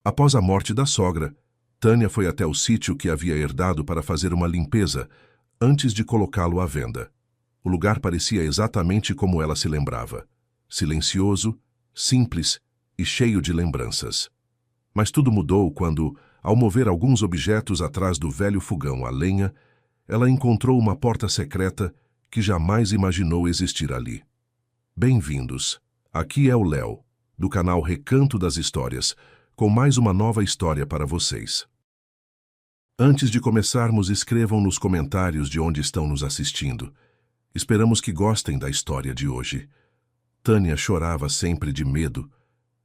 Após a morte da sogra, Tânia foi até o sítio que havia herdado para fazer uma limpeza, antes de colocá-lo à venda. O lugar parecia exatamente como ela se lembrava. Silencioso, simples e cheio de lembranças. Mas tudo mudou quando, ao mover alguns objetos atrás do velho fogão a lenha, ela encontrou uma porta secreta que jamais imaginou existir ali. Bem-vindos. Aqui é o Léo, do canal Recanto das Histórias, com mais uma nova história para vocês. Antes de começarmos, escrevam nos comentários de onde estão nos assistindo. Esperamos que gostem da história de hoje. Tânia chorava sempre de medo.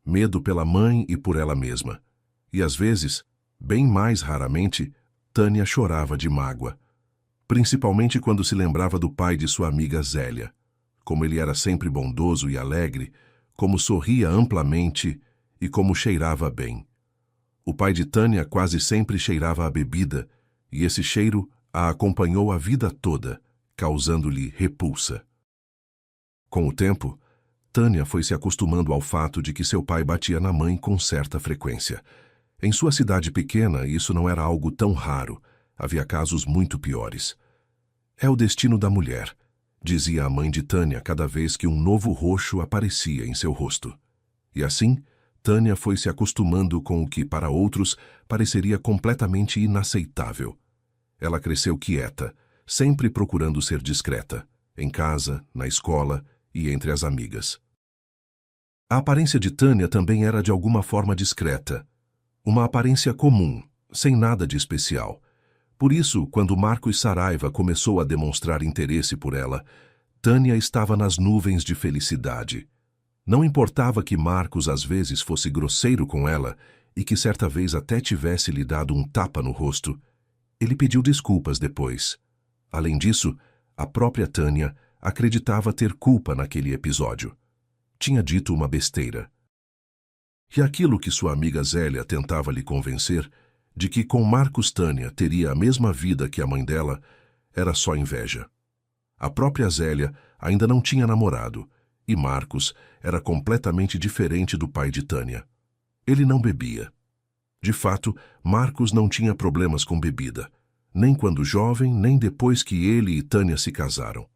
Medo pela mãe e por ela mesma. E às vezes, bem mais raramente, Tânia chorava de mágoa. Principalmente quando se lembrava do pai de sua amiga Zélia. Como ele era sempre bondoso e alegre, como sorria amplamente e como cheirava bem. O pai de Tânia quase sempre cheirava a bebida, e esse cheiro a acompanhou a vida toda, causando-lhe repulsa. Com o tempo, Tânia foi se acostumando ao fato de que seu pai batia na mãe com certa frequência. Em sua cidade pequena, isso não era algo tão raro. Havia casos muito piores. É o destino da mulher, dizia a mãe de Tânia cada vez que um novo roxo aparecia em seu rosto. E assim, Tânia foi se acostumando com o que, para outros, pareceria completamente inaceitável. Ela cresceu quieta, sempre procurando ser discreta, em casa, na escola e entre as amigas. A aparência de Tânia também era de alguma forma discreta. Uma aparência comum, sem nada de especial. Por isso, quando Marcos Saraiva começou a demonstrar interesse por ela, Tânia estava nas nuvens de felicidade. Não importava que Marcos às vezes fosse grosseiro com ela e que certa vez até tivesse lhe dado um tapa no rosto. Ele pediu desculpas depois. Além disso, a própria Tânia acreditava ter culpa naquele episódio. Tinha dito uma besteira. E aquilo que sua amiga Zélia tentava lhe convencer, de que com Marcos Tânia teria a mesma vida que a mãe dela, era só inveja. A própria Zélia ainda não tinha namorado, e Marcos era completamente diferente do pai de Tânia. Ele não bebia. De fato, Marcos não tinha problemas com bebida, nem quando jovem, nem depois que ele e Tânia se casaram.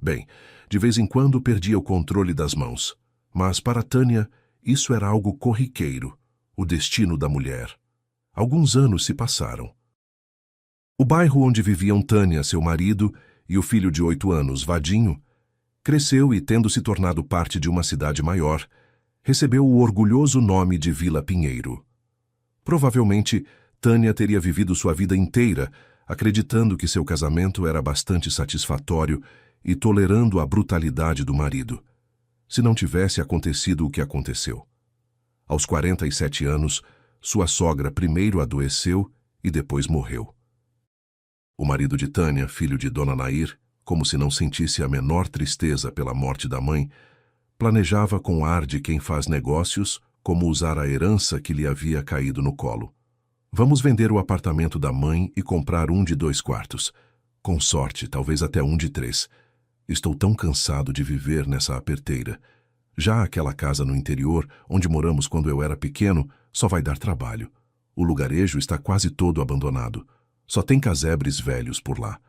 Bem, de vez em quando perdia o controle das mãos, mas para Tânia isso era algo corriqueiro, o destino da mulher. Alguns anos se passaram. O bairro onde viviam Tânia, seu marido, e o filho de 8 anos, Vadinho, cresceu e, tendo se tornado parte de uma cidade maior, recebeu o orgulhoso nome de Vila Pinheiro. Provavelmente, Tânia teria vivido sua vida inteira acreditando que seu casamento era bastante satisfatório e tolerando a brutalidade do marido, se não tivesse acontecido o que aconteceu. Aos 47 anos, sua sogra primeiro adoeceu e depois morreu. O marido de Tânia, filho de Dona Nair, como se não sentisse a menor tristeza pela morte da mãe, planejava com ar de quem faz negócios como usar a herança que lhe havia caído no colo. Vamos vender o apartamento da mãe e comprar um de 2 quartos. Com sorte, talvez até um de 3. Estou tão cansado de viver nessa aperteira. Já aquela casa no interior, onde moramos quando eu era pequeno, só vai dar trabalho. O lugarejo está quase todo abandonado. Só tem casebres velhos por lá.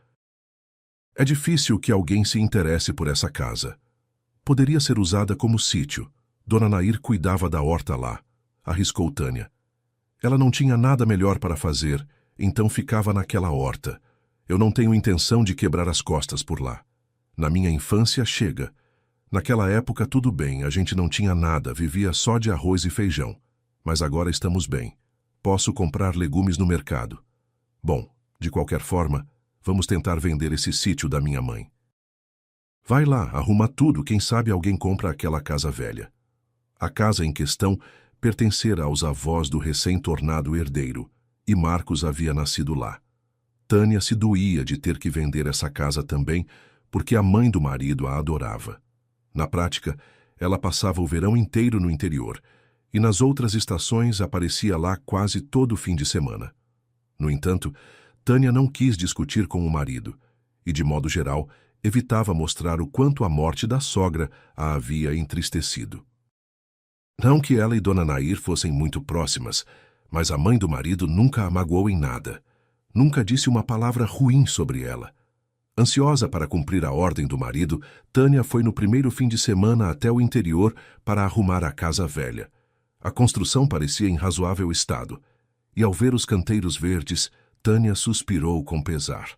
É difícil que alguém se interesse por essa casa. Poderia ser usada como sítio. Dona Nair cuidava da horta lá, arriscou Tânia. Ela não tinha nada melhor para fazer, então ficava naquela horta. Eu não tenho intenção de quebrar as costas por lá. Na minha infância, chega. Naquela época, tudo bem, a gente não tinha nada, vivia só de arroz e feijão. Mas agora estamos bem. Posso comprar legumes no mercado. Bom, de qualquer forma, vamos tentar vender esse sítio da minha mãe. Vai lá, arruma tudo, quem sabe alguém compra aquela casa velha. A casa em questão pertencera aos avós do recém-tornado herdeiro, e Marcos havia nascido lá. Tânia se doía de ter que vender essa casa também, porque a mãe do marido a adorava. Na prática, ela passava o verão inteiro no interior, e nas outras estações aparecia lá quase todo fim de semana. No entanto, Tânia não quis discutir com o marido, e, de modo geral, evitava mostrar o quanto a morte da sogra a havia entristecido. Não que ela e Dona Nair fossem muito próximas, Mas a mãe do marido nunca a magoou em nada. Nunca disse uma palavra ruim sobre ela. Ansiosa para cumprir a ordem do marido, Tânia foi no primeiro fim de semana até o interior para arrumar a casa velha. A construção parecia em razoável estado, e ao ver os canteiros verdes, Tânia suspirou com pesar.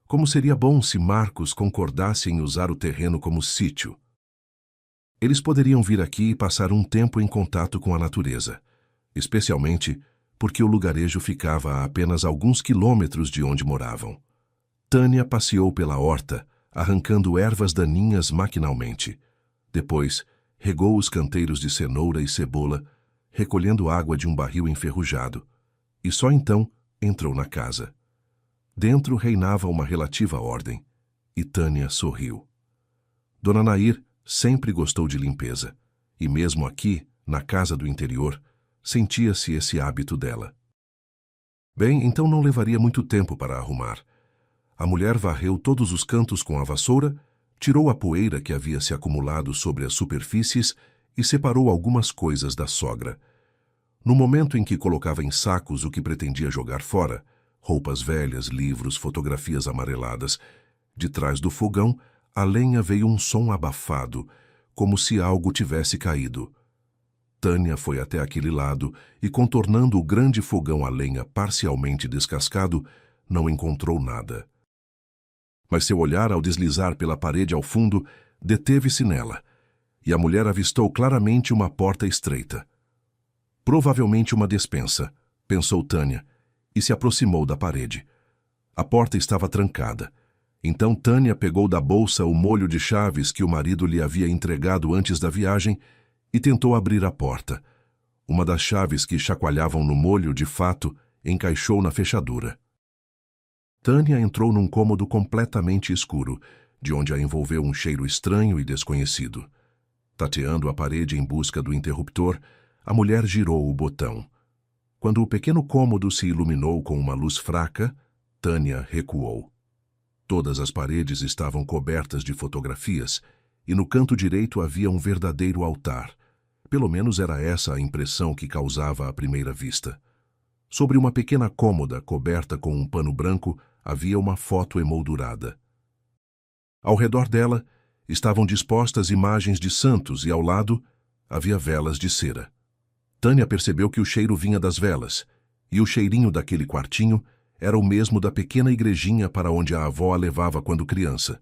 Como seria bom se Marcos concordasse em usar o terreno como sítio. Eles poderiam vir aqui e passar um tempo em contato com a natureza, especialmente porque o lugarejo ficava a apenas alguns quilômetros de onde moravam. Tânia passeou pela horta, arrancando ervas daninhas maquinalmente. Depois, regou os canteiros de cenoura e cebola, recolhendo água de um barril enferrujado, e só então entrou na casa. Dentro reinava uma relativa ordem, e Tânia sorriu. Dona Nair sempre gostou de limpeza, e mesmo aqui, na casa do interior, sentia-se esse hábito dela. Bem, então não levaria muito tempo para arrumar. A mulher varreu todos os cantos com a vassoura, tirou a poeira que havia se acumulado sobre as superfícies e separou algumas coisas da sogra. No momento em que colocava em sacos o que pretendia jogar fora, roupas velhas, livros, fotografias amareladas, de trás do fogão, a lenha veio um som abafado, como se algo tivesse caído. Tânia foi até aquele lado e, contornando o grande fogão a lenha parcialmente descascado, não encontrou nada. Mas seu olhar, ao deslizar pela parede ao fundo, deteve-se nela, e a mulher avistou claramente uma porta estreita. Provavelmente uma despensa, pensou Tânia, e se aproximou da parede. A porta estava trancada. Então Tânia pegou da bolsa o molho de chaves que o marido lhe havia entregado antes da viagem e tentou abrir a porta. Uma das chaves que chacoalhavam no molho, de fato, encaixou na fechadura. Tânia entrou num cômodo completamente escuro, de onde a envolveu um cheiro estranho e desconhecido. Tateando a parede em busca do interruptor, a mulher girou o botão. Quando o pequeno cômodo se iluminou com uma luz fraca, Tânia recuou. Todas as paredes estavam cobertas de fotografias, e no canto direito havia um verdadeiro altar. Pelo menos era essa a impressão que causava à primeira vista. Sobre uma pequena cômoda coberta com um pano branco havia uma foto emoldurada. Ao redor dela estavam dispostas imagens de santos e ao lado havia velas de cera. Tânia percebeu que o cheiro vinha das velas, e o cheirinho daquele quartinho era o mesmo da pequena igrejinha para onde a avó a levava quando criança.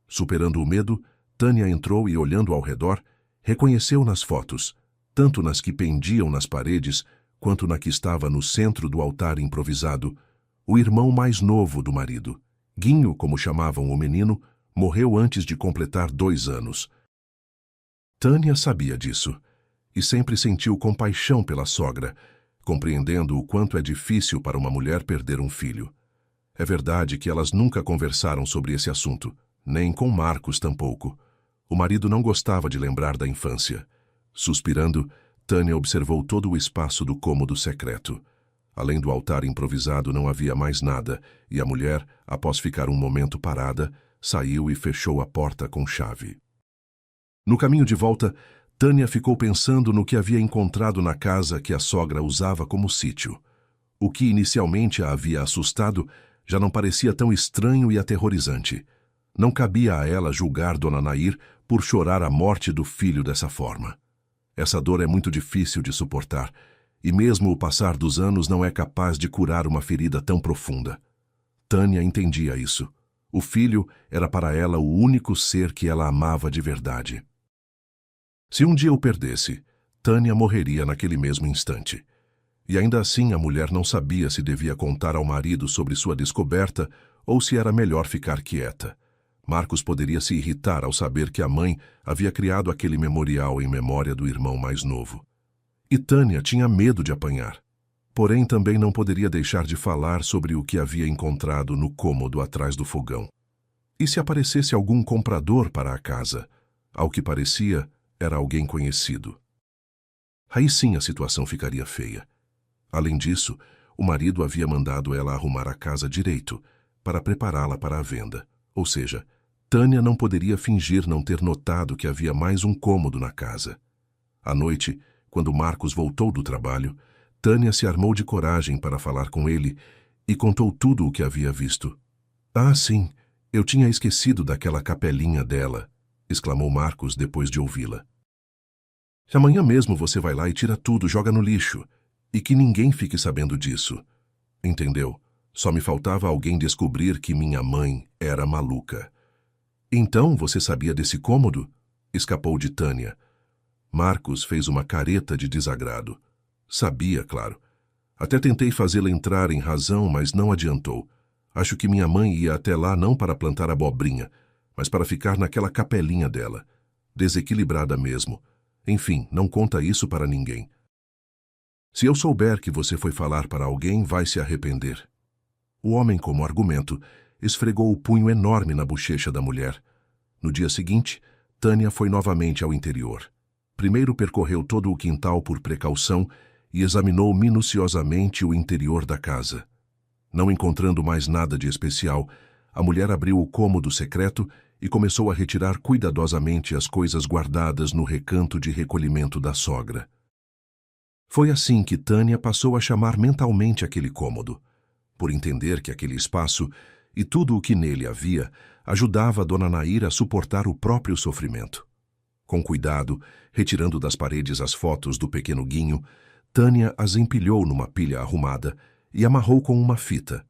Superando o medo, Tânia entrou e, olhando ao redor, reconheceu nas fotos, tanto nas que pendiam nas paredes, quanto na que estava no centro do altar improvisado, o irmão mais novo do marido. Guinho, como chamavam o menino, morreu antes de completar 2 anos. Tânia sabia disso, e sempre sentiu compaixão pela sogra, compreendendo o quanto é difícil para uma mulher perder um filho. É verdade que elas nunca conversaram sobre esse assunto, nem com Marcos tampouco. O marido não gostava de lembrar da infância. Suspirando, Tânia observou todo o espaço do cômodo secreto. Além do altar improvisado não havia mais nada, e a mulher, após ficar um momento parada, saiu e fechou a porta com chave. No caminho de volta, Tânia ficou pensando no que havia encontrado na casa que a sogra usava como sítio. O que inicialmente a havia assustado já não parecia tão estranho e aterrorizante. Não cabia a ela julgar Dona Nair por chorar a morte do filho dessa forma. Essa dor é muito difícil de suportar, e mesmo o passar dos anos não é capaz de curar uma ferida tão profunda. Tânia entendia isso. O filho era para ela o único ser que ela amava de verdade. Se um dia o perdesse, Tânia morreria naquele mesmo instante. E ainda assim a mulher não sabia se devia contar ao marido sobre sua descoberta ou se era melhor ficar quieta. Marcos poderia se irritar ao saber que a mãe havia criado aquele memorial em memória do irmão mais novo. E Tânia tinha medo de apanhar. Porém, também não poderia deixar de falar sobre o que havia encontrado no cômodo atrás do fogão. E se aparecesse algum comprador para a casa? Ao que parecia, era alguém conhecido. Aí sim a situação ficaria feia. Além disso, o marido havia mandado ela arrumar a casa direito, para prepará-la para a venda. Ou seja, Tânia não poderia fingir não ter notado que havia mais um cômodo na casa. À noite, quando Marcos voltou do trabalho, Tânia se armou de coragem para falar com ele e contou tudo o que havia visto. Ah, sim, eu tinha esquecido daquela capelinha dela, exclamou Marcos depois de ouvi-la. Amanhã mesmo você vai lá e tira tudo, joga no lixo, e que ninguém fique sabendo disso. Entendeu? Só me faltava alguém descobrir que minha mãe era maluca. Então você sabia desse cômodo? Escapou de Tânia. Marcos fez uma careta de desagrado. Sabia, claro. Até tentei fazê-la entrar em razão, mas não adiantou. Acho que minha mãe ia até lá não para plantar abobrinha, mas para ficar naquela capelinha dela. Desequilibrada mesmo. Enfim, não conta isso para ninguém. Se eu souber que você foi falar para alguém, vai se arrepender. O homem, como argumento, esfregou o punho enorme na bochecha da mulher. No dia seguinte, Tânia foi novamente ao interior. Primeiro percorreu todo o quintal por precaução e examinou minuciosamente o interior da casa. Não encontrando mais nada de especial, a mulher abriu o cômodo secreto e começou a retirar cuidadosamente as coisas guardadas no recanto de recolhimento da sogra. Foi assim que Tânia passou a chamar mentalmente aquele cômodo, por entender que aquele espaço e tudo o que nele havia ajudava a Dona Nair a suportar o próprio sofrimento. Com cuidado, retirando das paredes as fotos do pequeno Guinho, Tânia as empilhou numa pilha arrumada e amarrou com uma fita.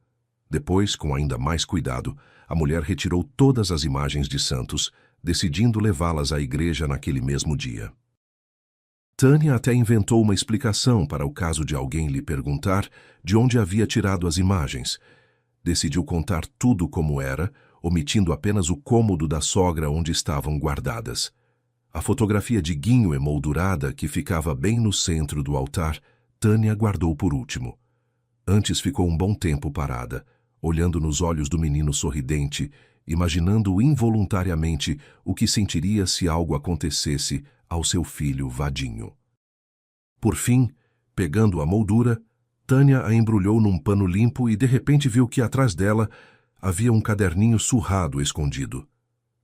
Depois, com ainda mais cuidado, a mulher retirou todas as imagens de santos, decidindo levá-las à igreja naquele mesmo dia. Tânia até inventou uma explicação para o caso de alguém lhe perguntar de onde havia tirado as imagens. Decidiu contar tudo como era, omitindo apenas o cômodo da sogra onde estavam guardadas. A fotografia de Guinho emoldurada, que ficava bem no centro do altar, Tânia guardou por último. Antes ficou um bom tempo parada, olhando nos olhos do menino sorridente, imaginando involuntariamente o que sentiria se algo acontecesse ao seu filho Vadinho. Por fim, pegando a moldura, Tânia a embrulhou num pano limpo e de repente viu que atrás dela havia um caderninho surrado escondido.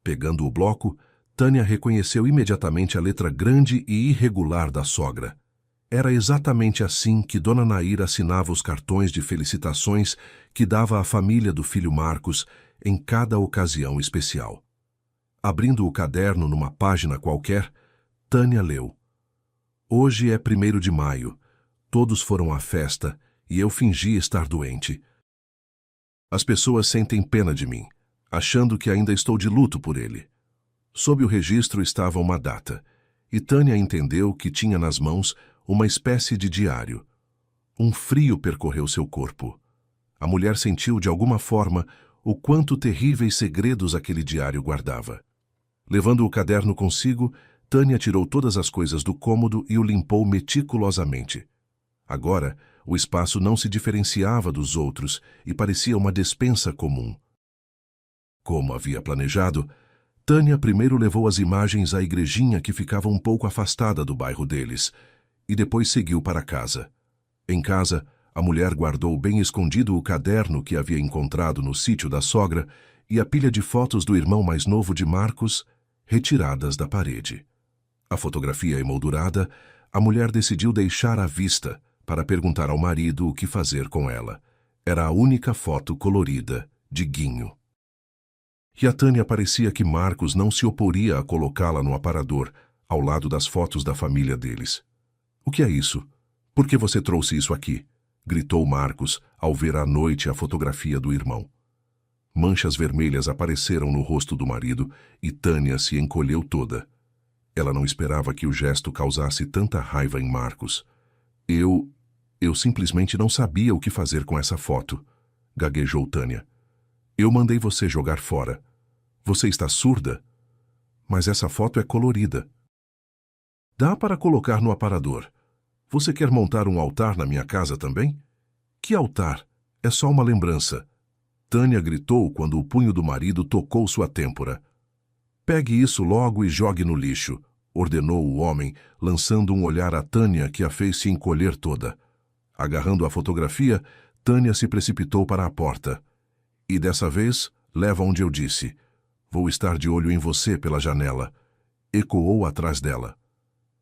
Pegando o bloco, Tânia reconheceu imediatamente a letra grande e irregular da sogra. Era exatamente assim que Dona Nair assinava os cartões de felicitações que dava à família do filho Marcos em cada ocasião especial. Abrindo o caderno numa página qualquer, Tânia leu: Hoje é 1º de maio. Todos foram à festa e eu fingi estar doente. As pessoas sentem pena de mim, achando que ainda estou de luto por ele. Sob o registro estava uma data, e Tânia entendeu que tinha nas mãos uma espécie de diário. Um frio percorreu seu corpo. A mulher sentiu de alguma forma o quanto terríveis segredos aquele diário guardava. Levando o caderno consigo, Tânia tirou todas as coisas do cômodo e o limpou meticulosamente. Agora, o espaço não se diferenciava dos outros e parecia uma despensa comum. Como havia planejado, Tânia primeiro levou as imagens à igrejinha que ficava um pouco afastada do bairro deles, e depois seguiu para casa. Em casa, a mulher guardou bem escondido o caderno que havia encontrado no sítio da sogra e a pilha de fotos do irmão mais novo de Marcos, retiradas da parede. A fotografia emoldurada, a mulher decidiu deixar à vista para perguntar ao marido o que fazer com ela. Era a única foto colorida de Guinho. E a Tânia parecia que Marcos não se oporia a colocá-la no aparador, ao lado das fotos da família deles. — O que é isso? Por que você trouxe isso aqui? Gritou Marcos ao ver à noite a fotografia do irmão. Manchas vermelhas apareceram no rosto do marido e Tânia se encolheu toda. Ela não esperava que o gesto causasse tanta raiva em Marcos. Eu simplesmente não sabia o que fazer com essa foto, gaguejou Tânia. Eu mandei você jogar fora. Você está surda? Mas essa foto é colorida. Dá para colocar no aparador. Você quer montar um altar na minha casa também? Que altar? É só uma lembrança. Tânia gritou quando o punho do marido tocou sua têmpora. Pegue isso logo e jogue no lixo, ordenou o homem, lançando um olhar a Tânia que a fez se encolher toda. Agarrando a fotografia, Tânia se precipitou para a porta. E dessa vez, leva onde eu disse. Vou estar de olho em você pela janela. Ecoou atrás dela.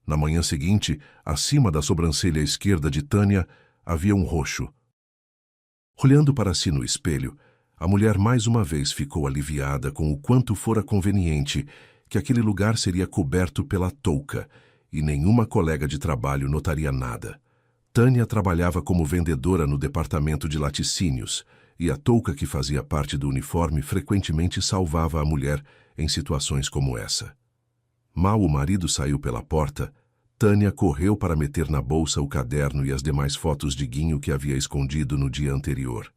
Na manhã seguinte, acima da sobrancelha esquerda de Tânia, havia um roxo. Olhando para si no espelho, a mulher mais uma vez ficou aliviada com o quanto fora conveniente que aquele lugar seria coberto pela touca e nenhuma colega de trabalho notaria nada. Tânia trabalhava como vendedora no departamento de laticínios e a touca que fazia parte do uniforme frequentemente salvava a mulher em situações como essa. Mal o marido saiu pela porta, Tânia correu para meter na bolsa o caderno e as demais fotos de Guinho que havia escondido no dia anterior.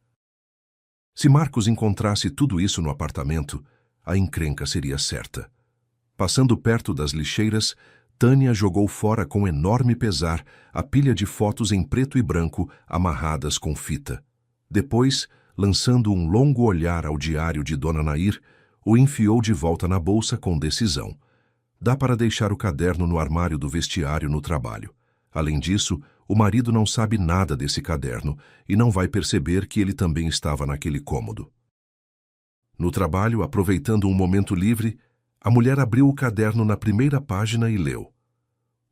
Se Marcos encontrasse tudo isso no apartamento, a encrenca seria certa. Passando perto das lixeiras, Tânia jogou fora com enorme pesar a pilha de fotos em preto e branco amarradas com fita. Depois, lançando um longo olhar ao diário de Dona Nair, o enfiou de volta na bolsa com decisão. Dá para deixar o caderno no armário do vestiário no trabalho. Além disso, o marido não sabe nada desse caderno e não vai perceber que ele também estava naquele cômodo. No trabalho, aproveitando um momento livre, a mulher abriu o caderno na primeira página e leu.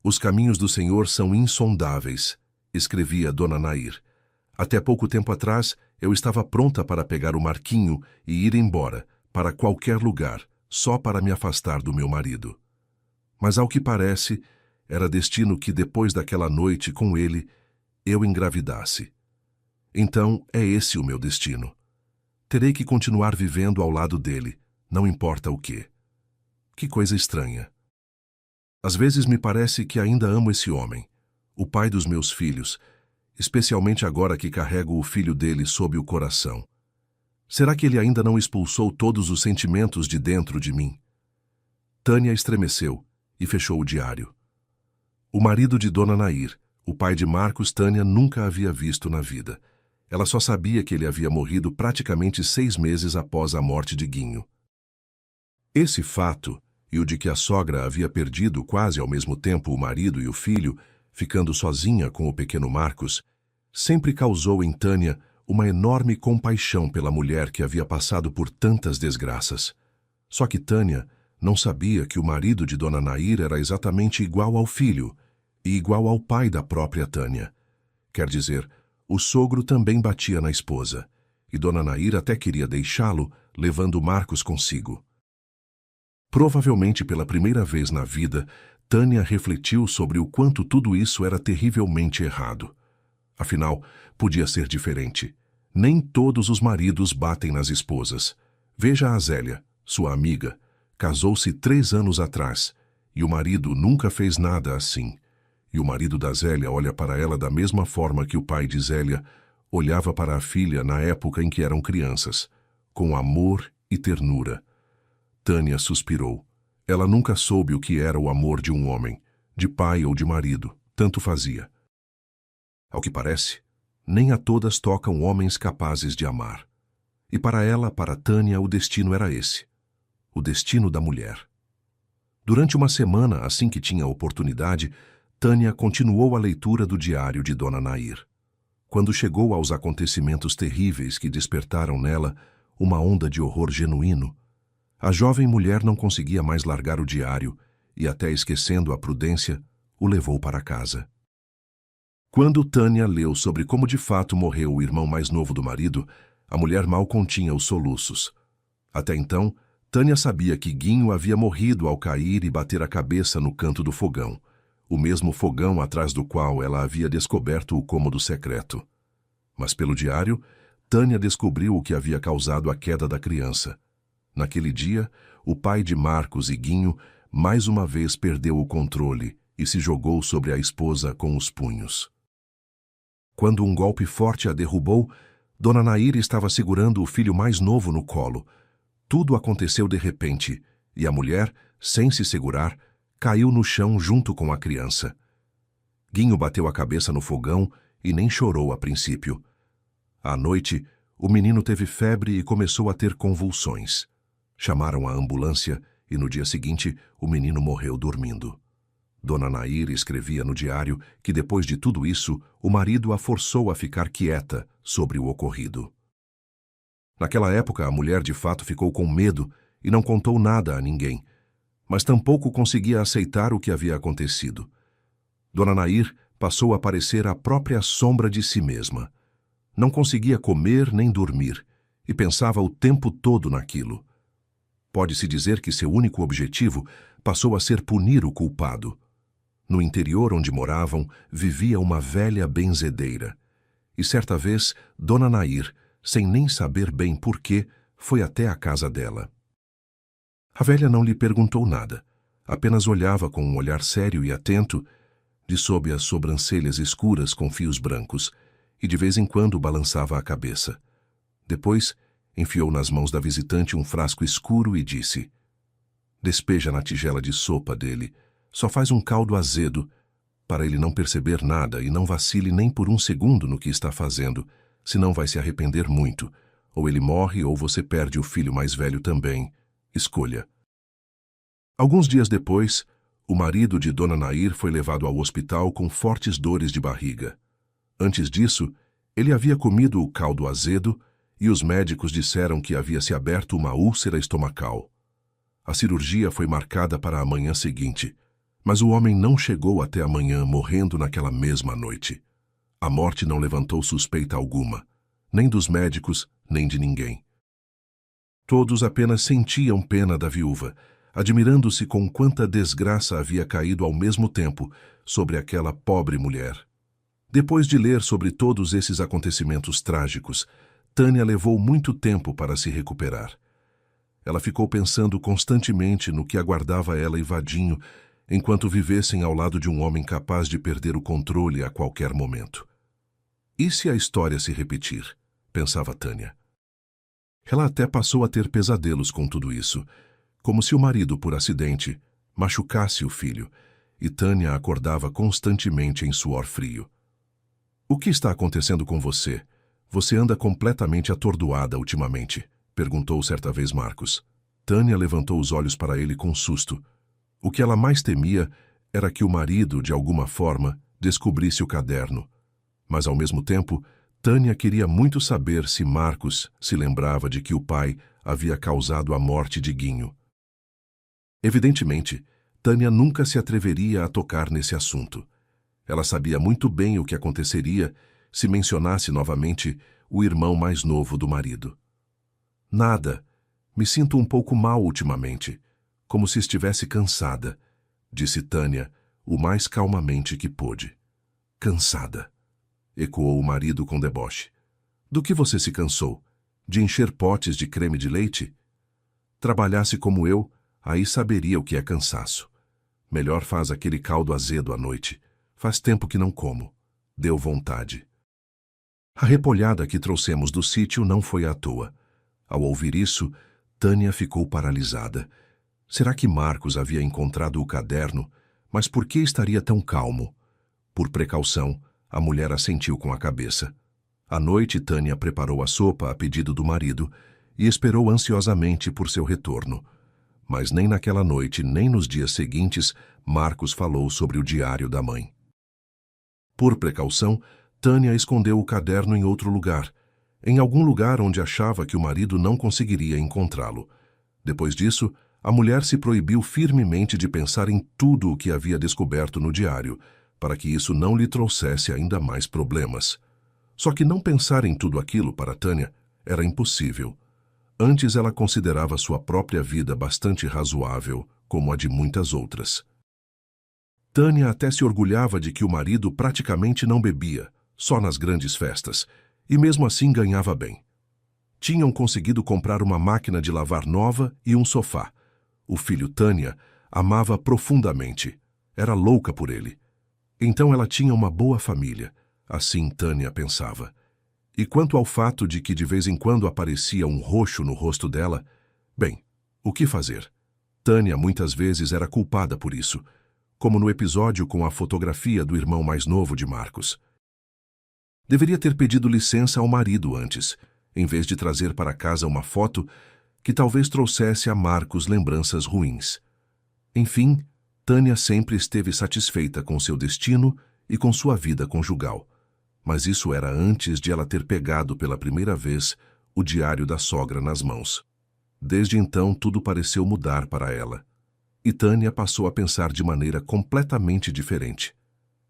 Os caminhos do Senhor são insondáveis, escrevia Dona Nair. Até pouco tempo atrás, eu estava pronta para pegar o Marquinho e ir embora, para qualquer lugar, só para me afastar do meu marido. Mas, ao que parece, era destino que, depois daquela noite com ele, eu engravidasse. Então, é esse o meu destino. Terei que continuar vivendo ao lado dele, não importa o quê. Que coisa estranha. Às vezes me parece que ainda amo esse homem, o pai dos meus filhos, especialmente agora que carrego o filho dele sob o coração. Será que ele ainda não expulsou todos os sentimentos de dentro de mim? Tânia estremeceu e fechou o diário. O marido de Dona Nair, o pai de Marcos, Tânia nunca havia visto na vida. Ela só sabia que ele havia morrido praticamente 6 meses após a morte de Guinho. Esse fato, e o de que a sogra havia perdido quase ao mesmo tempo o marido e o filho, ficando sozinha com o pequeno Marcos, sempre causou em Tânia uma enorme compaixão pela mulher que havia passado por tantas desgraças. Só que Tânia não sabia que o marido de Dona Nair era exatamente igual ao filho e igual ao pai da própria Tânia. Quer dizer, o sogro também batia na esposa, e Dona Nair até queria deixá-lo, levando Marcos consigo. Provavelmente pela primeira vez na vida, Tânia refletiu sobre o quanto tudo isso era terrivelmente errado. Afinal, podia ser diferente. Nem todos os maridos batem nas esposas. Veja a Zélia, sua amiga. Casou-se 3 anos atrás, e o marido nunca fez nada assim. E o marido da Zélia olha para ela da mesma forma que o pai de Zélia olhava para a filha na época em que eram crianças, com amor e ternura. Tânia suspirou. Ela nunca soube o que era o amor de um homem, de pai ou de marido, tanto fazia. Ao que parece, nem a todas tocam homens capazes de amar. E para ela, para Tânia, o destino era esse. O destino da mulher. Durante uma semana, assim que tinha oportunidade, Tânia continuou a leitura do diário de Dona Nair. Quando chegou aos acontecimentos terríveis que despertaram nela uma onda de horror genuíno, a jovem mulher não conseguia mais largar o diário e, até esquecendo a prudência, o levou para casa. Quando Tânia leu sobre como de fato morreu o irmão mais novo do marido, a mulher mal continha os soluços. Até então, Tânia sabia que Guinho havia morrido ao cair e bater a cabeça no canto do fogão, o mesmo fogão atrás do qual ela havia descoberto o cômodo secreto. Mas pelo diário, Tânia descobriu o que havia causado a queda da criança. Naquele dia, o pai de Marcos e Guinho mais uma vez perdeu o controle e se jogou sobre a esposa com os punhos. Quando um golpe forte a derrubou, Dona Nair estava segurando o filho mais novo no colo. Tudo aconteceu de repente, e a mulher, sem se segurar, caiu no chão junto com a criança. Guinho bateu a cabeça no fogão e nem chorou a princípio. À noite, o menino teve febre e começou a ter convulsões. Chamaram a ambulância e no dia seguinte o menino morreu dormindo. Dona Nair escrevia no diário que depois de tudo isso, o marido a forçou a ficar quieta sobre o ocorrido. Naquela época, a mulher de fato ficou com medo e não contou nada a ninguém, mas tampouco conseguia aceitar o que havia acontecido. Dona Nair passou a parecer a própria sombra de si mesma. Não conseguia comer nem dormir e pensava o tempo todo naquilo. Pode-se dizer que seu único objetivo passou a ser punir o culpado. No interior onde moravam, vivia uma velha benzedeira. E certa vez, Dona Nair, sem nem saber bem porquê, foi até a casa dela. A velha não lhe perguntou nada, apenas olhava com um olhar sério e atento, de sob as sobrancelhas escuras com fios brancos, e de vez em quando balançava a cabeça. Depois, enfiou nas mãos da visitante um frasco escuro e disse: "Despeja na tigela de sopa dele, só faz um caldo azedo, para ele não perceber nada e não vacile nem por um segundo no que está fazendo, senão vai se arrepender muito, ou ele morre ou você perde o filho mais velho também. Escolha." Alguns dias depois, o marido de Dona Nair foi levado ao hospital com fortes dores de barriga. Antes disso, ele havia comido o caldo azedo e os médicos disseram que havia se aberto uma úlcera estomacal. A cirurgia foi marcada para a manhã seguinte, mas o homem não chegou até a manhã, morrendo naquela mesma noite. A morte não levantou suspeita alguma, nem dos médicos, nem de ninguém. Todos apenas sentiam pena da viúva, admirando-se com quanta desgraça havia caído ao mesmo tempo sobre aquela pobre mulher. Depois de ler sobre todos esses acontecimentos trágicos, Tânia levou muito tempo para se recuperar. Ela ficou pensando constantemente no que aguardava ela e Vadinho, enquanto vivessem ao lado de um homem capaz de perder o controle a qualquer momento. E se a história se repetir? Pensava Tânia. Ela até passou a ter pesadelos com tudo isso, como se o marido, por acidente, machucasse o filho, e Tânia acordava constantemente em suor frio. "O que está acontecendo com você? Você anda completamente atordoada ultimamente", perguntou certa vez Marcos. Tânia levantou os olhos para ele com susto. O que ela mais temia era que o marido, de alguma forma, descobrisse o caderno. Mas, ao mesmo tempo, Tânia queria muito saber se Marcos se lembrava de que o pai havia causado a morte de Guinho. Evidentemente, Tânia nunca se atreveria a tocar nesse assunto. Ela sabia muito bem o que aconteceria se mencionasse novamente o irmão mais novo do marido. "Nada. Me sinto um pouco mal ultimamente, como se estivesse cansada", disse Tânia, o mais calmamente que pôde. "Cansada", ecoou o marido com deboche. "Do que você se cansou? De encher potes de creme de leite? Trabalhasse como eu, aí saberia o que é cansaço. Melhor faz aquele caldo azedo à noite. Faz tempo que não como. Deu vontade." A repolhada que trouxemos do sítio não foi à toa. Ao ouvir isso, Tânia ficou paralisada. Será que Marcos havia encontrado o caderno? Mas por que estaria tão calmo? Por precaução, a mulher assentiu com a cabeça. À noite, Tânia preparou a sopa a pedido do marido e esperou ansiosamente por seu retorno. Mas nem naquela noite, nem nos dias seguintes, Marcos falou sobre o diário da mãe. Por precaução, Tânia escondeu o caderno em outro lugar, em algum lugar onde achava que o marido não conseguiria encontrá-lo. Depois disso, a mulher se proibiu firmemente de pensar em tudo o que havia descoberto no diário, para que isso não lhe trouxesse ainda mais problemas. Só que não pensar em tudo aquilo para Tânia era impossível. Antes ela considerava sua própria vida bastante razoável, como a de muitas outras. Tânia até se orgulhava de que o marido praticamente não bebia, só nas grandes festas, e mesmo assim ganhava bem. Tinham conseguido comprar uma máquina de lavar nova e um sofá. O filho Tânia amava profundamente. Era louca por ele. Então ela tinha uma boa família, assim Tânia pensava. E quanto ao fato de que de vez em quando aparecia um roxo no rosto dela, bem, o que fazer? Tânia muitas vezes era culpada por isso, como no episódio com a fotografia do irmão mais novo de Marcos. Deveria ter pedido licença ao marido antes, em vez de trazer para casa uma foto que talvez trouxesse a Marcos lembranças ruins. Enfim, Tânia sempre esteve satisfeita com seu destino e com sua vida conjugal. Mas isso era antes de ela ter pegado pela primeira vez o diário da sogra nas mãos. Desde então, tudo pareceu mudar para ela. E Tânia passou a pensar de maneira completamente diferente.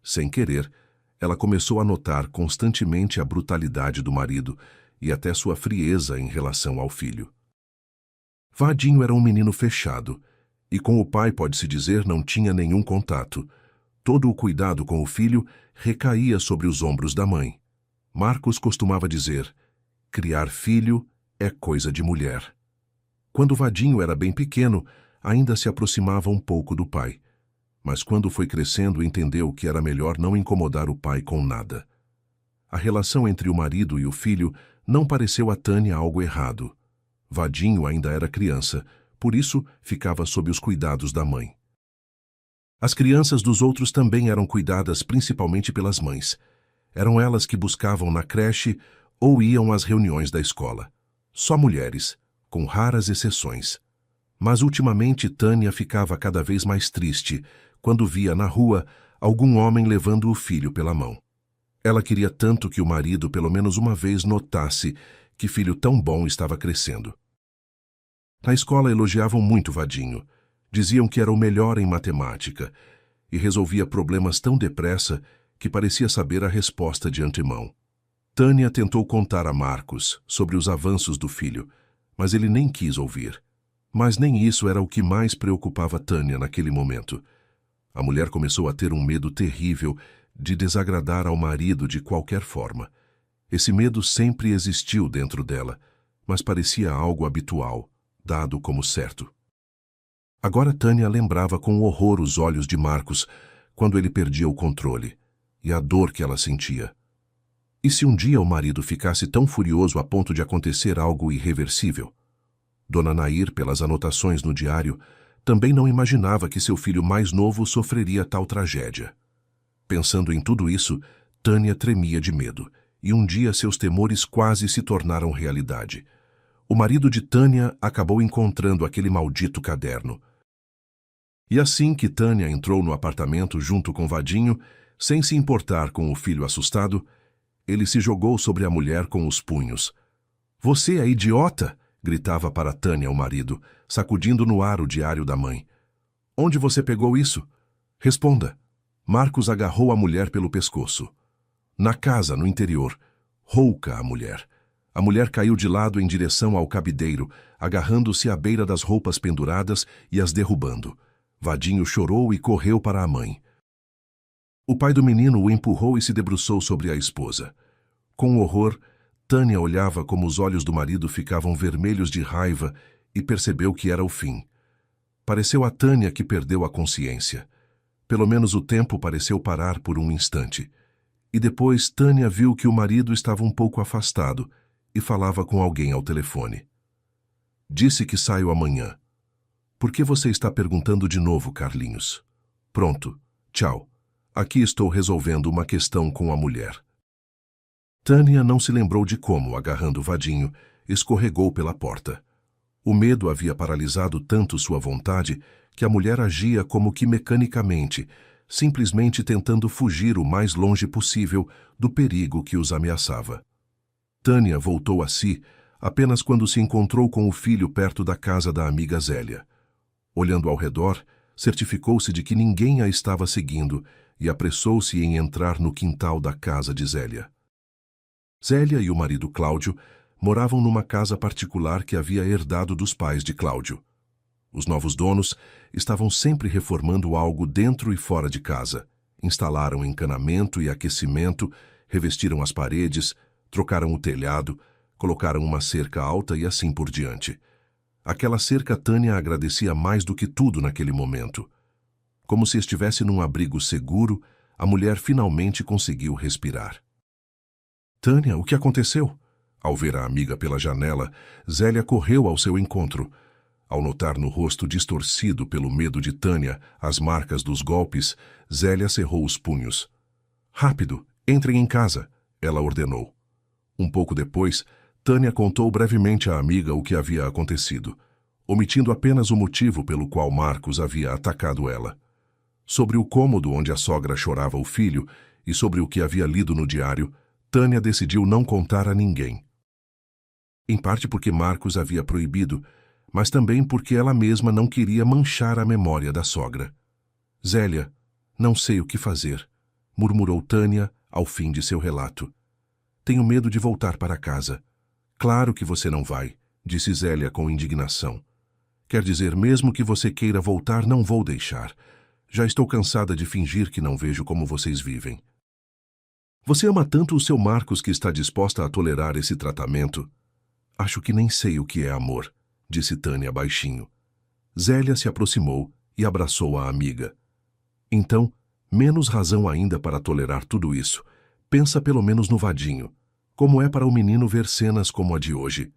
Sem querer, ela começou a notar constantemente a brutalidade do marido e até sua frieza em relação ao filho. Vadinho era um menino fechado, e com o pai, pode-se dizer, não tinha nenhum contato. Todo o cuidado com o filho recaía sobre os ombros da mãe. Marcos costumava dizer: criar filho é coisa de mulher. Quando Vadinho era bem pequeno, ainda se aproximava um pouco do pai. Mas quando foi crescendo, entendeu que era melhor não incomodar o pai com nada. A relação entre o marido e o filho não pareceu a Tânia algo errado. Vadinho ainda era criança, por isso ficava sob os cuidados da mãe. As crianças dos outros também eram cuidadas principalmente pelas mães. Eram elas que buscavam na creche ou iam às reuniões da escola. Só mulheres, com raras exceções. Mas ultimamente Tânia ficava cada vez mais triste quando via na rua algum homem levando o filho pela mão. Ela queria tanto que o marido pelo menos uma vez notasse que filho tão bom estava crescendo. Na escola elogiavam muito Vadinho. Diziam que era o melhor em matemática e resolvia problemas tão depressa que parecia saber a resposta de antemão. Tânia tentou contar a Marcos sobre os avanços do filho, mas ele nem quis ouvir. Mas nem isso era o que mais preocupava Tânia naquele momento. A mulher começou a ter um medo terrível de desagradar ao marido de qualquer forma. Esse medo sempre existiu dentro dela, mas parecia algo habitual, dado como certo. Agora Tânia lembrava com horror os olhos de Marcos quando ele perdia o controle, e a dor que ela sentia. E se um dia o marido ficasse tão furioso a ponto de acontecer algo irreversível? Dona Nair, pelas anotações no diário, também não imaginava que seu filho mais novo sofreria tal tragédia. Pensando em tudo isso, Tânia tremia de medo, e um dia seus temores quase se tornaram realidade. O marido de Tânia acabou encontrando aquele maldito caderno. E assim que Tânia entrou no apartamento junto com Vadinho, sem se importar com o filho assustado, ele se jogou sobre a mulher com os punhos. "Você é idiota!" gritava para Tânia o marido, sacudindo no ar o diário da mãe. "Onde você pegou isso? Responda." Marcos agarrou a mulher pelo pescoço. Na casa, no interior, rouca a mulher. A mulher caiu de lado em direção ao cabideiro, agarrando-se à beira das roupas penduradas e as derrubando. Vadinho chorou e correu para a mãe. O pai do menino o empurrou e se debruçou sobre a esposa. Com horror, Tânia olhava como os olhos do marido ficavam vermelhos de raiva e percebeu que era o fim. Pareceu a Tânia que perdeu a consciência. Pelo menos o tempo pareceu parar por um instante. E depois Tânia viu que o marido estava um pouco afastado e falava com alguém ao telefone. "Disse que saio amanhã. Por que você está perguntando de novo, Carlinhos? Pronto, tchau. Aqui estou resolvendo uma questão com a mulher." Tânia não se lembrou de como, agarrando Vadinho, escorregou pela porta. O medo havia paralisado tanto sua vontade que a mulher agia como que mecanicamente, simplesmente tentando fugir o mais longe possível do perigo que os ameaçava. Tânia voltou a si apenas quando se encontrou com o filho perto da casa da amiga Zélia. Olhando ao redor, certificou-se de que ninguém a estava seguindo e apressou-se em entrar no quintal da casa de Zélia. Zélia e o marido Cláudio moravam numa casa particular que havia herdado dos pais de Cláudio. Os novos donos estavam sempre reformando algo dentro e fora de casa. Instalaram encanamento e aquecimento, revestiram as paredes, trocaram o telhado, colocaram uma cerca alta e assim por diante. Aquela cerca Tânia agradecia mais do que tudo naquele momento. Como se estivesse num abrigo seguro, a mulher finalmente conseguiu respirar. "Tânia, o que aconteceu?" Ao ver a amiga pela janela, Zélia correu ao seu encontro. Ao notar no rosto distorcido pelo medo de Tânia as marcas dos golpes, Zélia cerrou os punhos. "Rápido, entrem em casa", ela ordenou. Um pouco depois, Tânia contou brevemente à amiga o que havia acontecido, omitindo apenas o motivo pelo qual Marcos havia atacado ela. Sobre o cômodo onde a sogra chorava o filho e sobre o que havia lido no diário, Tânia decidiu não contar a ninguém. Em parte porque Marcos havia proibido, mas também porque ela mesma não queria manchar a memória da sogra. "Zélia, não sei o que fazer. murmurou Tânia ao fim de seu relato. Tenho medo de voltar para casa. Claro que você não vai, disse Zélia com indignação. Quer dizer, mesmo que você queira voltar, não vou deixar. Já estou cansada de fingir que não vejo como vocês vivem. Você ama tanto o seu Marcos que está disposta a tolerar esse tratamento? Acho que nem sei o que é amor, disse Tânia baixinho. Zélia se aproximou e abraçou a amiga. Então, menos razão ainda para tolerar tudo isso. Pensa pelo menos no vadinho. Como é para o menino ver cenas como a de hoje?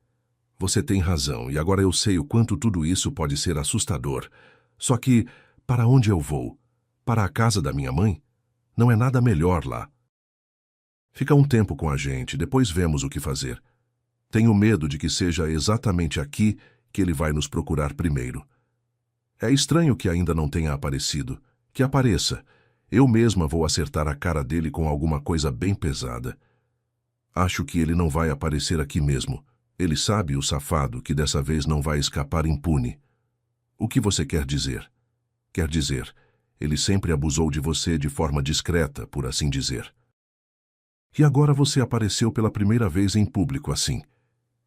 Você tem razão, e agora eu sei o quanto tudo isso pode ser assustador. Só que, para onde eu vou? Para a casa da minha mãe? Não é nada melhor lá. Fica um tempo com a gente, depois vemos o que fazer. Tenho medo de que seja exatamente aqui que ele vai nos procurar primeiro. É estranho que ainda não tenha aparecido. Que apareça. Eu mesma vou acertar a cara dele com alguma coisa bem pesada. Acho que ele não vai aparecer aqui mesmo. Ele sabe, o safado, que dessa vez não vai escapar impune. O que você quer dizer? Quer dizer, ele sempre abusou de você de forma discreta, por assim dizer. E agora você apareceu pela primeira vez em público assim.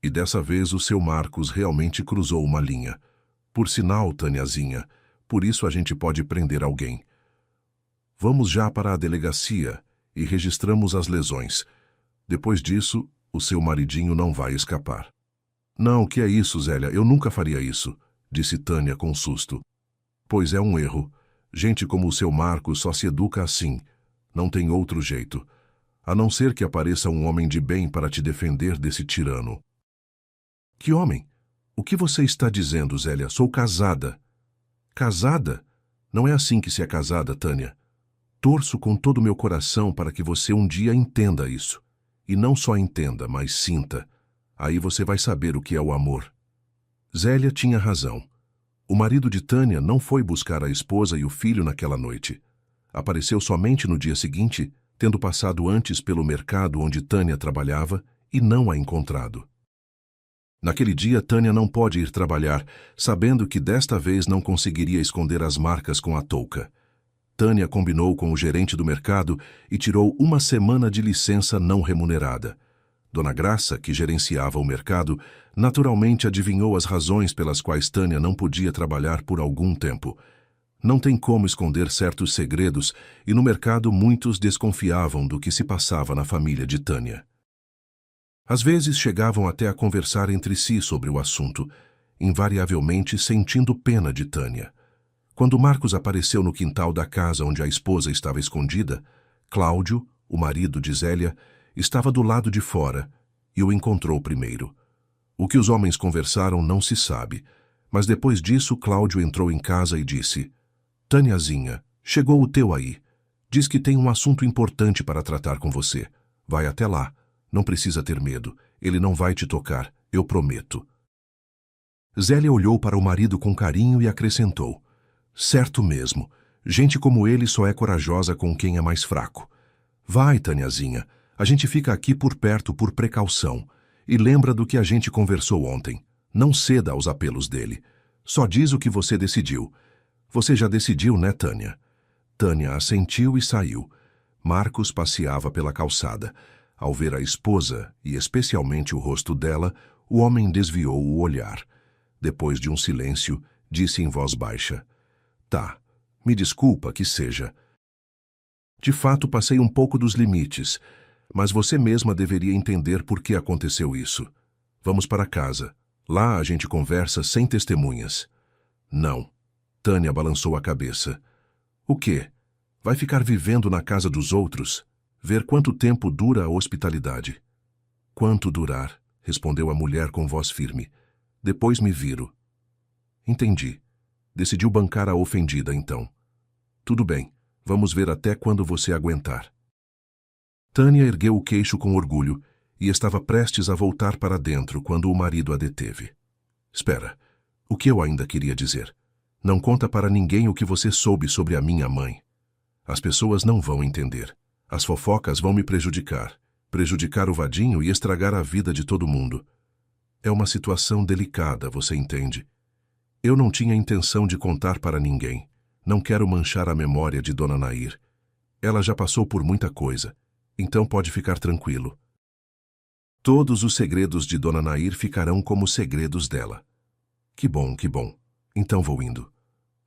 E dessa vez o seu Marcos realmente cruzou uma linha. Por sinal, Tâniazinha, por isso a gente pode prender alguém. Vamos já para a delegacia e registramos as lesões. Depois disso, o seu maridinho não vai escapar. Não, que é isso, Zélia, eu nunca faria isso, disse Tânia com susto. Pois é um erro. Gente como o seu Marcos só se educa assim. Não tem outro jeito. A não ser que apareça um homem de bem para te defender desse tirano. Que homem? O que você está dizendo, Zélia? Sou casada. Casada? Não é assim que se é casada, Tânia. Torço com todo o meu coração para que você um dia entenda isso. E não só entenda, mas sinta. Aí você vai saber o que é o amor. Zélia tinha razão. O marido de Tânia não foi buscar a esposa e o filho naquela noite. Apareceu somente no dia seguinte, tendo passado antes pelo mercado onde Tânia trabalhava e não a encontrado. Naquele dia, Tânia não pôde ir trabalhar, sabendo que desta vez não conseguiria esconder as marcas com a touca. Tânia combinou com o gerente do mercado e tirou uma semana de licença não remunerada. Dona Graça, que gerenciava o mercado, naturalmente adivinhou as razões pelas quais Tânia não podia trabalhar por algum tempo. Não tem como esconder certos segredos e no mercado muitos desconfiavam do que se passava na família de Tânia. Às vezes chegavam até a conversar entre si sobre o assunto, invariavelmente sentindo pena de Tânia. Quando Marcos apareceu no quintal da casa onde a esposa estava escondida, Cláudio, o marido de Zélia, estava do lado de fora e o encontrou primeiro. O que os homens conversaram não se sabe, mas depois disso Cláudio entrou em casa e disse: Tâniazinha, chegou o teu aí. Diz que tem um assunto importante para tratar com você. Vai até lá. Não precisa ter medo. Ele não vai te tocar, eu prometo. Zélia olhou para o marido com carinho e acrescentou: Certo mesmo. Gente como ele só é corajosa com quem é mais fraco. Vai, Tâniazinha. A gente fica aqui por perto por precaução. E lembra do que a gente conversou ontem. Não ceda aos apelos dele. Só diz o que você decidiu. Você já decidiu, né, Tânia? Tânia assentiu e saiu. Marcos passeava pela calçada. Ao ver a esposa, e especialmente o rosto dela, o homem desviou o olhar. Depois de um silêncio, disse em voz baixa: Tá, me desculpa que seja. De fato, passei um pouco dos limites, mas você mesma deveria entender por que aconteceu isso. Vamos para casa. Lá a gente conversa sem testemunhas. Não. Tânia balançou a cabeça. O quê? Vai ficar vivendo na casa dos outros? Ver quanto tempo dura a hospitalidade. Quanto durar, respondeu a mulher com voz firme. Depois me viro. Entendi. Decidiu bancar a ofendida, então. Tudo bem, vamos ver até quando você aguentar. Tânia ergueu o queixo com orgulho e estava prestes a voltar para dentro quando o marido a deteve. Espera, o que eu ainda queria dizer? Não conta para ninguém o que você soube sobre a minha mãe. As pessoas não vão entender. As fofocas vão me prejudicar o vadinho e estragar a vida de todo mundo. É uma situação delicada, você entende? Eu não tinha intenção de contar para ninguém. Não quero manchar a memória de Dona Nair. Ela já passou por muita coisa, então pode ficar tranquilo. Todos os segredos de Dona Nair ficarão como segredos dela. Que bom, que bom. Então vou indo.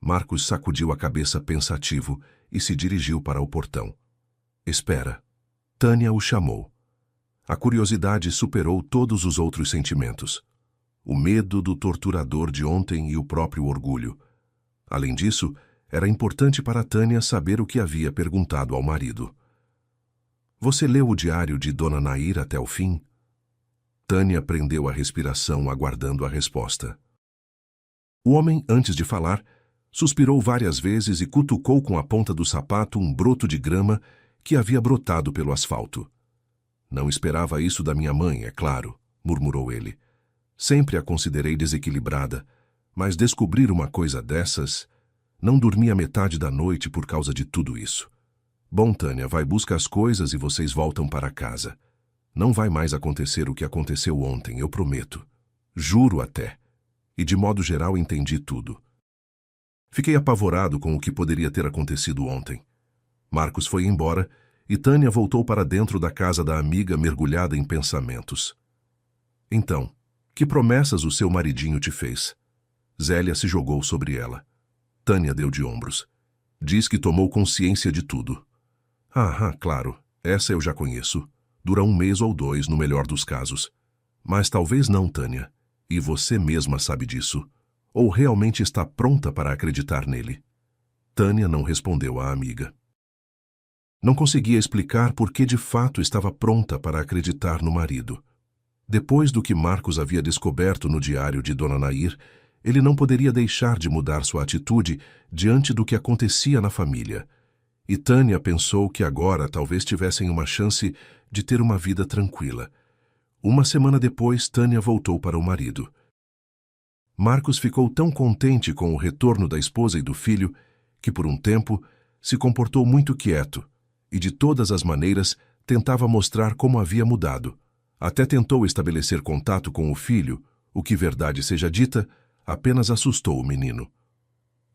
Marcos sacudiu a cabeça pensativo e se dirigiu para o portão. Espera. Tânia o chamou. A curiosidade superou todos os outros sentimentos. O medo do torturador de ontem e o próprio orgulho. Além disso, era importante para Tânia saber o que havia perguntado ao marido. Você leu o diário de Dona Nair até o fim? Tânia prendeu a respiração aguardando a resposta. O homem, antes de falar, suspirou várias vezes e cutucou com a ponta do sapato um broto de grama que havia brotado pelo asfalto. Não esperava isso da minha mãe, é claro, murmurou ele. Sempre a considerei desequilibrada, mas descobrir uma coisa dessas... Não dormi a metade da noite por causa de tudo isso. Bom, Tânia, vai buscar as coisas e vocês voltam para casa. Não vai mais acontecer o que aconteceu ontem, eu prometo. Juro até. E de modo geral entendi tudo. Fiquei apavorado com o que poderia ter acontecido ontem. Marcos foi embora e Tânia voltou para dentro da casa da amiga mergulhada em pensamentos. Então, que promessas o seu maridinho te fez? Zélia se jogou sobre ela. Tânia deu de ombros. Diz que tomou consciência de tudo. Claro, essa eu já conheço. Dura 1 mês ou 2, no melhor dos casos. Mas talvez não, Tânia. E você mesma sabe disso. Ou realmente está pronta para acreditar nele? Tânia não respondeu à amiga. Não conseguia explicar por que de fato estava pronta para acreditar no marido. Depois do que Marcos havia descoberto no diário de Dona Nair, ele não poderia deixar de mudar sua atitude diante do que acontecia na família. E Tânia pensou que agora talvez tivessem uma chance de ter uma vida tranquila. Uma semana depois, Tânia voltou para o marido. Marcos ficou tão contente com o retorno da esposa e do filho que, por um tempo, se comportou muito quieto e, de todas as maneiras, tentava mostrar como havia mudado. Até tentou estabelecer contato com o filho, o que, verdade seja dita, apenas assustou o menino.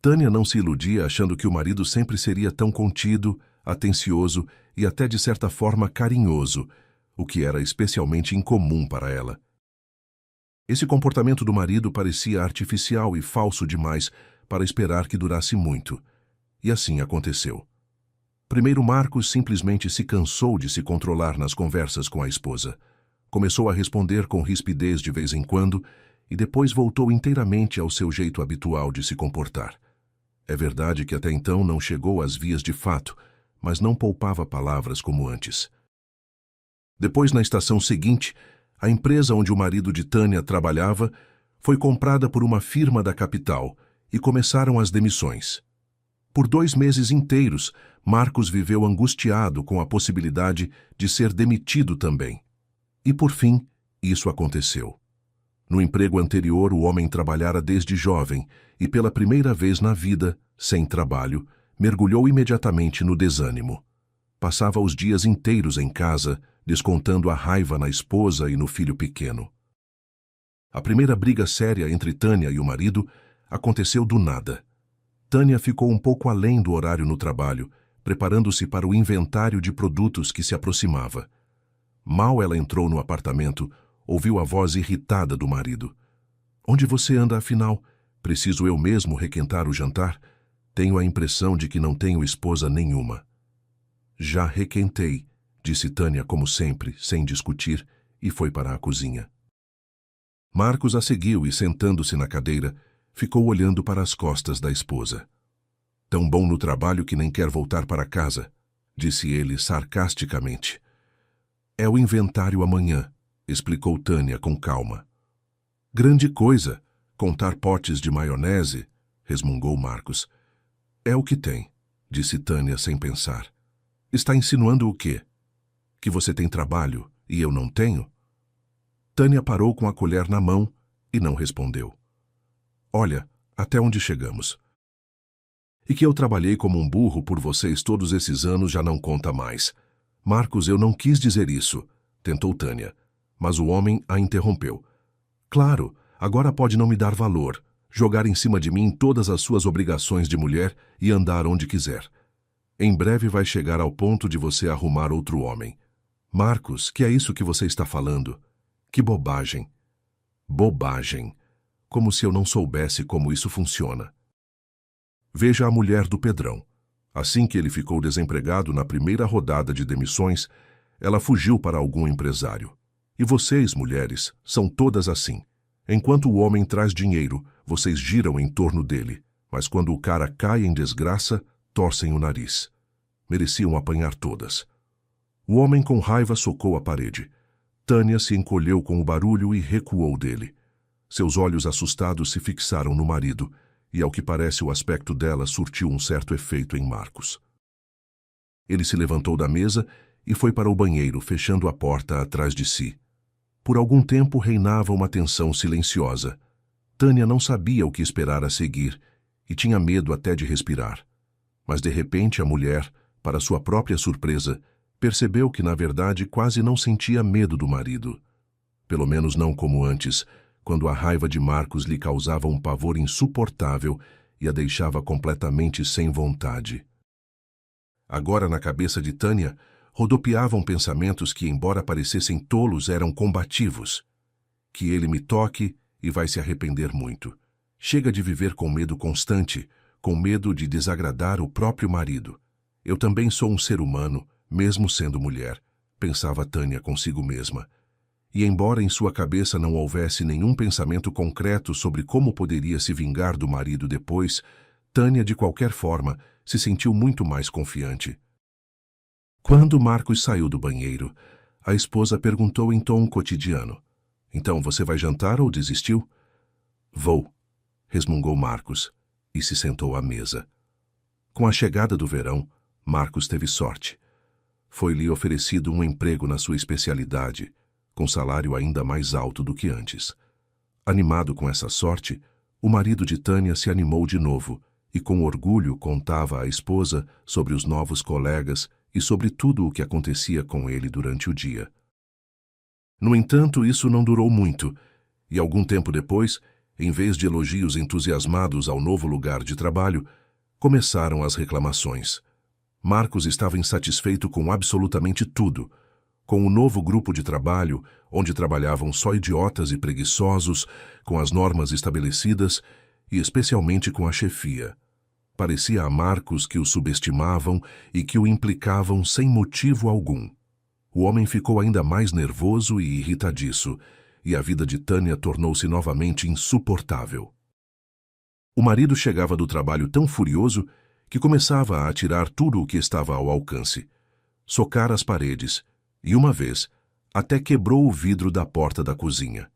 Tânia não se iludia achando que o marido sempre seria tão contido, atencioso e até de certa forma carinhoso, o que era especialmente incomum para ela. Esse comportamento do marido parecia artificial e falso demais para esperar que durasse muito. E assim aconteceu. Primeiro, Marcos simplesmente se cansou de se controlar nas conversas com a esposa. Começou a responder com rispidez de vez em quando e depois voltou inteiramente ao seu jeito habitual de se comportar. É verdade que até então não chegou às vias de fato, mas não poupava palavras como antes. Depois, na estação seguinte, a empresa onde o marido de Tânia trabalhava foi comprada por uma firma da capital e começaram as demissões. Por 2 meses inteiros, Marcos viveu angustiado com a possibilidade de ser demitido também. E, por fim, isso aconteceu. No emprego anterior, o homem trabalhara desde jovem e, pela primeira vez na vida, sem trabalho, mergulhou imediatamente no desânimo. Passava os dias inteiros em casa, descontando a raiva na esposa e no filho pequeno. A primeira briga séria entre Tânia e o marido aconteceu do nada. Tânia ficou um pouco além do horário no trabalho, preparando-se para o inventário de produtos que se aproximava. Mal ela entrou no apartamento, ouviu a voz irritada do marido. Onde você anda, afinal? Preciso eu mesmo requentar o jantar? Tenho a impressão de que não tenho esposa nenhuma. Já requentei, disse Tânia como sempre, sem discutir, e foi para a cozinha. Marcos a seguiu e, sentando-se na cadeira, ficou olhando para as costas da esposa. Tão bom no trabalho que nem quer voltar para casa, disse ele sarcasticamente. É o inventário amanhã, explicou Tânia com calma. Grande coisa, contar potes de maionese, resmungou Marcos. É o que tem, disse Tânia sem pensar. Está insinuando o quê? Que você tem trabalho e eu não tenho? Tânia parou com a colher na mão e não respondeu. Olha, até onde chegamos. E que eu trabalhei como um burro por vocês todos esses anos já não conta mais. Marcos, eu não quis dizer isso, tentou Tânia. Mas o homem a interrompeu. Claro, agora pode não me dar valor, jogar em cima de mim todas as suas obrigações de mulher e andar onde quiser. Em breve vai chegar ao ponto de você arrumar outro homem. Marcos, que é isso que você está falando? Que bobagem. Bobagem. Como se eu não soubesse como isso funciona. Veja a mulher do Pedrão. Assim que ele ficou desempregado na primeira rodada de demissões, ela fugiu para algum empresário. E vocês, mulheres, são todas assim. Enquanto o homem traz dinheiro, vocês giram em torno dele, mas quando o cara cai em desgraça, torcem o nariz. Mereciam apanhar todas. O homem com raiva socou a parede. Tânia se encolheu com o barulho e recuou dele. Seus olhos assustados se fixaram no marido, e ao que parece o aspecto dela surtiu um certo efeito em Marcos. Ele se levantou da mesa e foi para o banheiro, fechando a porta atrás de si. Por algum tempo reinava uma tensão silenciosa. Tânia não sabia o que esperar a seguir e tinha medo até de respirar. Mas de repente a mulher, para sua própria surpresa, percebeu que na verdade quase não sentia medo do marido. Pelo menos não como antes, quando a raiva de Marcos lhe causava um pavor insuportável e a deixava completamente sem vontade. Agora, na cabeça de Tânia, rodopiavam pensamentos que, embora parecessem tolos, eram combativos. Que ele me toque e vai se arrepender muito. Chega de viver com medo constante, com medo de desagradar o próprio marido. Eu também sou um ser humano, mesmo sendo mulher, pensava Tânia consigo mesma. E embora em sua cabeça não houvesse nenhum pensamento concreto sobre como poderia se vingar do marido depois, Tânia, de qualquer forma, se sentiu muito mais confiante. Quando Marcos saiu do banheiro, a esposa perguntou em tom cotidiano: "Então você vai jantar ou desistiu?" "Vou", resmungou Marcos, e se sentou à mesa. Com a chegada do verão, Marcos teve sorte. Foi-lhe oferecido um emprego na sua especialidade, com salário ainda mais alto do que antes. Animado com essa sorte, o marido de Tânia se animou de novo e com orgulho contava à esposa sobre os novos colegas e sobre tudo o que acontecia com ele durante o dia. No entanto, isso não durou muito, e algum tempo depois, em vez de elogios entusiasmados ao novo lugar de trabalho, começaram as reclamações. Marcos estava insatisfeito com absolutamente tudo, com o novo grupo de trabalho, onde trabalhavam só idiotas e preguiçosos, com as normas estabelecidas e especialmente com a chefia. Parecia a Marcos que o subestimavam e que o implicavam sem motivo algum. O homem ficou ainda mais nervoso e irritadiço, e a vida de Tânia tornou-se novamente insuportável. O marido chegava do trabalho tão furioso que começava a atirar tudo o que estava ao alcance, socar as paredes, e uma vez, até quebrou o vidro da porta da cozinha.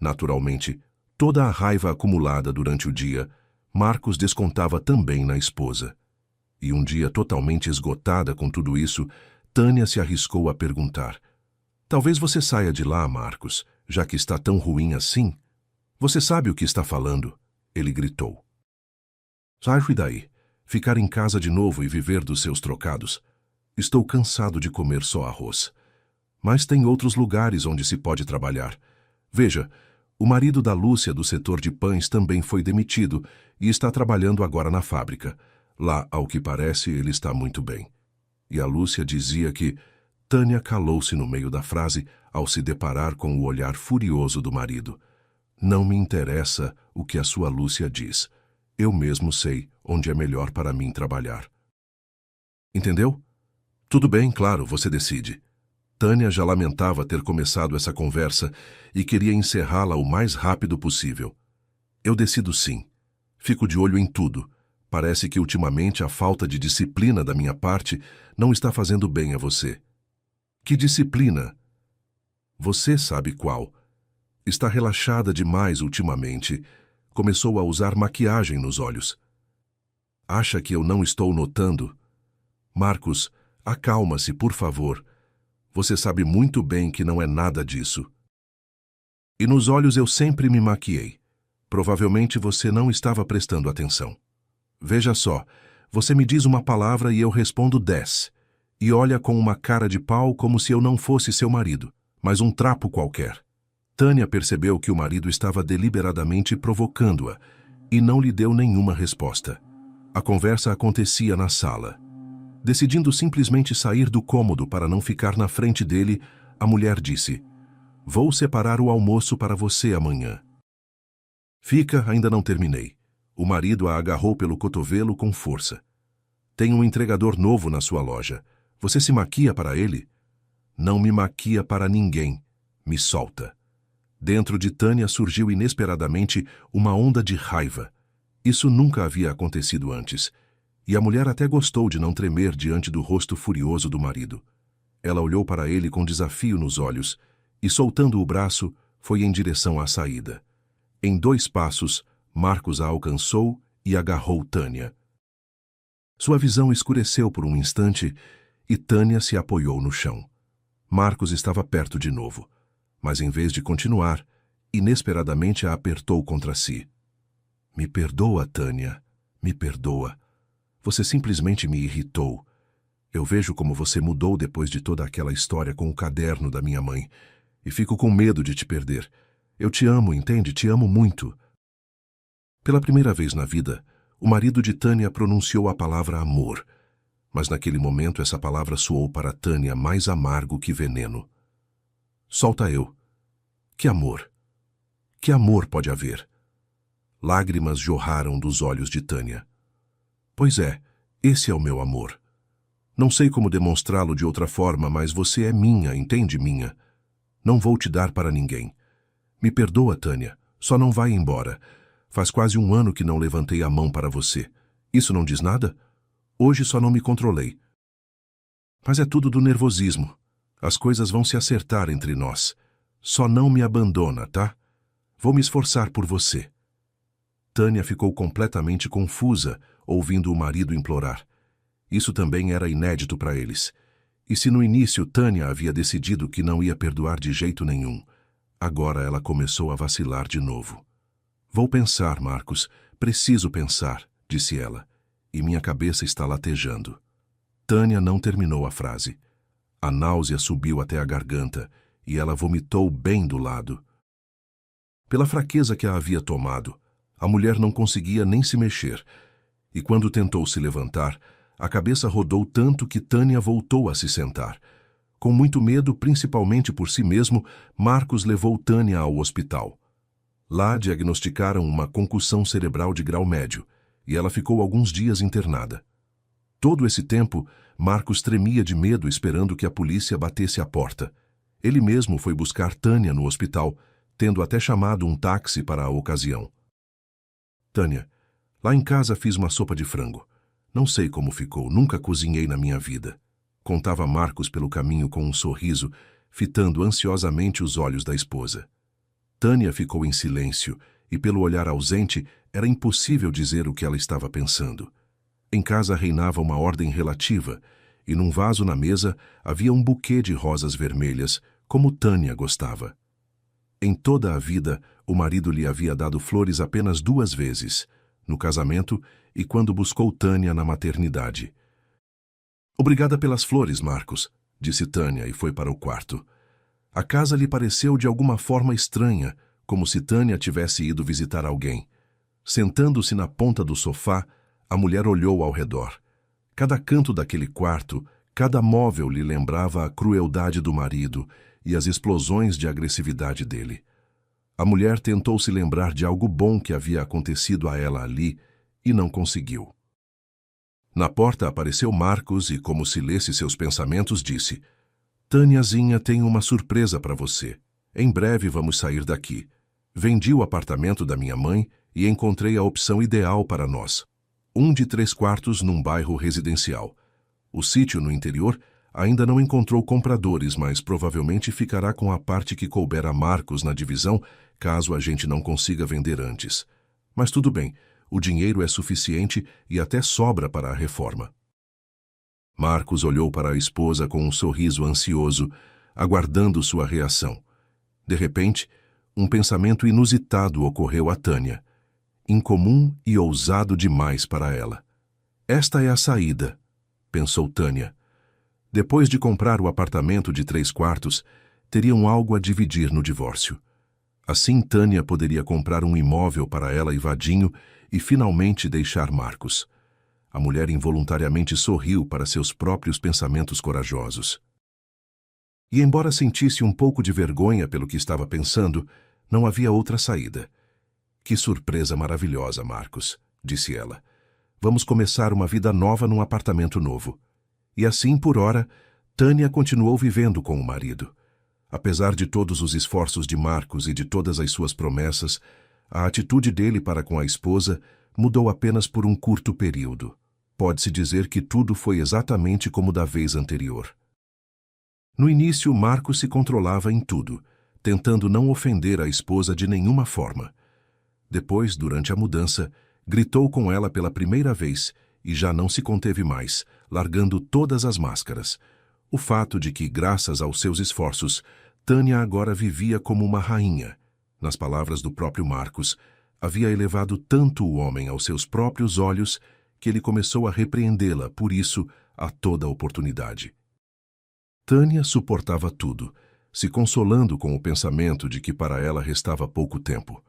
Naturalmente, toda a raiva acumulada durante o dia, Marcos descontava também na esposa. E um dia totalmente esgotada com tudo isso, Tânia se arriscou a perguntar: "Talvez você saia de lá, Marcos, já que está tão ruim assim? Você sabe o que está falando?" Ele gritou. "Sai daí. Ficar em casa de novo e viver dos seus trocados. Estou cansado de comer só arroz. Mas tem outros lugares onde se pode trabalhar. Veja, o marido da Lúcia do setor de pães também foi demitido e está trabalhando agora na fábrica. Lá, ao que parece, ele está muito bem." E a Lúcia dizia que... Tânia calou-se no meio da frase ao se deparar com o olhar furioso do marido. "Não me interessa o que a sua Lúcia diz. Eu mesmo sei onde é melhor para mim trabalhar." Entendeu? Tudo bem, claro, você decide. Tânia já lamentava ter começado essa conversa e queria encerrá-la o mais rápido possível. "Eu decido sim. Fico de olho em tudo. Parece que ultimamente a falta de disciplina da minha parte não está fazendo bem a você." "Que disciplina?" "Você sabe qual. Está relaxada demais ultimamente. Começou a usar maquiagem nos olhos." "Acha que eu não estou notando?" "Marcos, acalma-se, por favor. Você sabe muito bem que não é nada disso." "E nos olhos eu sempre me maquiei. Provavelmente você não estava prestando atenção. Veja só, você me diz uma palavra e eu respondo 10. E olha com uma cara de pau como se eu não fosse seu marido, mas um trapo qualquer." Tânia percebeu que o marido estava deliberadamente provocando-a e não lhe deu nenhuma resposta. A conversa acontecia na sala. Decidindo simplesmente sair do cômodo para não ficar na frente dele, a mulher disse: "Vou separar o almoço para você amanhã." "Fica, ainda não terminei." O marido a agarrou pelo cotovelo com força. "Tem um entregador novo na sua loja. Você se maquia para ele?" "Não me maquia para ninguém. Me solta." Dentro de Tânia surgiu inesperadamente uma onda de raiva. Isso nunca havia acontecido antes, e a mulher até gostou de não tremer diante do rosto furioso do marido. Ela olhou para ele com desafio nos olhos e, soltando o braço, foi em direção à saída. Em 2 passos, Marcos a alcançou e agarrou Tânia. Sua visão escureceu por um instante e Tânia se apoiou no chão. Marcos estava perto de novo, mas em vez de continuar, inesperadamente a apertou contra si. "Me perdoa, Tânia, me perdoa. Você simplesmente me irritou. Eu vejo como você mudou depois de toda aquela história com o caderno da minha mãe, e fico com medo de te perder. Eu te amo, entende? Te amo muito." Pela primeira vez na vida, o marido de Tânia pronunciou a palavra amor, mas naquele momento essa palavra soou para Tânia mais amargo que veneno. "Solta eu. Que amor? Que amor pode haver?" Lágrimas jorraram dos olhos de Tânia. "Pois é, esse é o meu amor. Não sei como demonstrá-lo de outra forma, mas você é minha, entende, minha? Não vou te dar para ninguém. Me perdoa, Tânia, só não vai embora. Faz quase 1 ano que não levantei a mão para você. Isso não diz nada? Hoje só não me controlei. Mas é tudo do nervosismo. As coisas vão se acertar entre nós. Só não me abandona, tá? Vou me esforçar por você." Tânia ficou completamente confusa, ouvindo o marido implorar. Isso também era inédito para eles. E se no início Tânia havia decidido que não ia perdoar de jeito nenhum, agora ela começou a vacilar de novo. "Vou pensar, Marcos. Preciso pensar", disse ela, e minha cabeça está latejando. Tânia não terminou a frase. A náusea subiu até a garganta e ela vomitou bem do lado. Pela fraqueza que a havia tomado, a mulher não conseguia nem se mexer, e quando tentou se levantar, a cabeça rodou tanto que Tânia voltou a se sentar. Com muito medo, principalmente por si mesmo, Marcos levou Tânia ao hospital. Lá diagnosticaram uma concussão cerebral de grau médio, e ela ficou alguns dias internada. Todo esse tempo, Marcos tremia de medo esperando que a polícia batesse à porta. Ele mesmo foi buscar Tânia no hospital, tendo até chamado um táxi para a ocasião. "Tânia, lá em casa fiz uma sopa de frango. Não sei como ficou, nunca cozinhei na minha vida", contava Marcos pelo caminho com um sorriso, fitando ansiosamente os olhos da esposa. Tânia ficou em silêncio e, pelo olhar ausente, era impossível dizer o que ela estava pensando. Em casa reinava uma ordem relativa, e num vaso na mesa havia um buquê de rosas vermelhas, como Tânia gostava. Em toda a vida, o marido lhe havia dado flores apenas 2 vezes, no casamento e quando buscou Tânia na maternidade. "Obrigada pelas flores, Marcos", disse Tânia e foi para o quarto. A casa lhe pareceu de alguma forma estranha, como se Tânia tivesse ido visitar alguém. Sentando-se na ponta do sofá, a mulher olhou ao redor. Cada canto daquele quarto, cada móvel lhe lembrava a crueldade do marido e as explosões de agressividade dele. A mulher tentou se lembrar de algo bom que havia acontecido a ela ali e não conseguiu. Na porta apareceu Marcos e, como se lesse seus pensamentos, disse: "Tâniazinha tem uma surpresa para você. Em breve vamos sair daqui. Vendi o apartamento da minha mãe e encontrei a opção ideal para nós. Um de 3 quartos num bairro residencial. O sítio no interior ainda não encontrou compradores, mas provavelmente ficará com a parte que couber a Marcos na divisão, caso a gente não consiga vender antes. Mas tudo bem, o dinheiro é suficiente e até sobra para a reforma." Marcos olhou para a esposa com um sorriso ansioso, aguardando sua reação. De repente, um pensamento inusitado ocorreu a Tânia. Incomum e ousado demais para ela. "Esta é a saída", pensou Tânia. Depois de comprar o apartamento de 3 quartos, teriam algo a dividir no divórcio. Assim, Tânia poderia comprar um imóvel para ela e Vadinho e finalmente deixar Marcos. A mulher involuntariamente sorriu para seus próprios pensamentos corajosos. E embora sentisse um pouco de vergonha pelo que estava pensando, não havia outra saída. Que surpresa maravilhosa, Marcos, disse ela. Vamos começar uma vida nova num apartamento novo. E assim, por ora, Tânia continuou vivendo com o marido. Apesar de todos os esforços de Marcos e de todas as suas promessas, a atitude dele para com a esposa mudou apenas por um curto período. Pode-se dizer que tudo foi exatamente como da vez anterior. No início, Marcos se controlava em tudo, tentando não ofender a esposa de nenhuma forma. Depois, durante a mudança, gritou com ela pela primeira vez e já não se conteve mais, largando todas as máscaras. O fato de que, graças aos seus esforços, Tânia agora vivia como uma rainha. Nas palavras do próprio Marcos, havia elevado tanto o homem aos seus próprios olhos que ele começou a repreendê-la, por isso, a toda oportunidade. Tânia suportava tudo, se consolando com o pensamento de que para ela restava pouco tempo.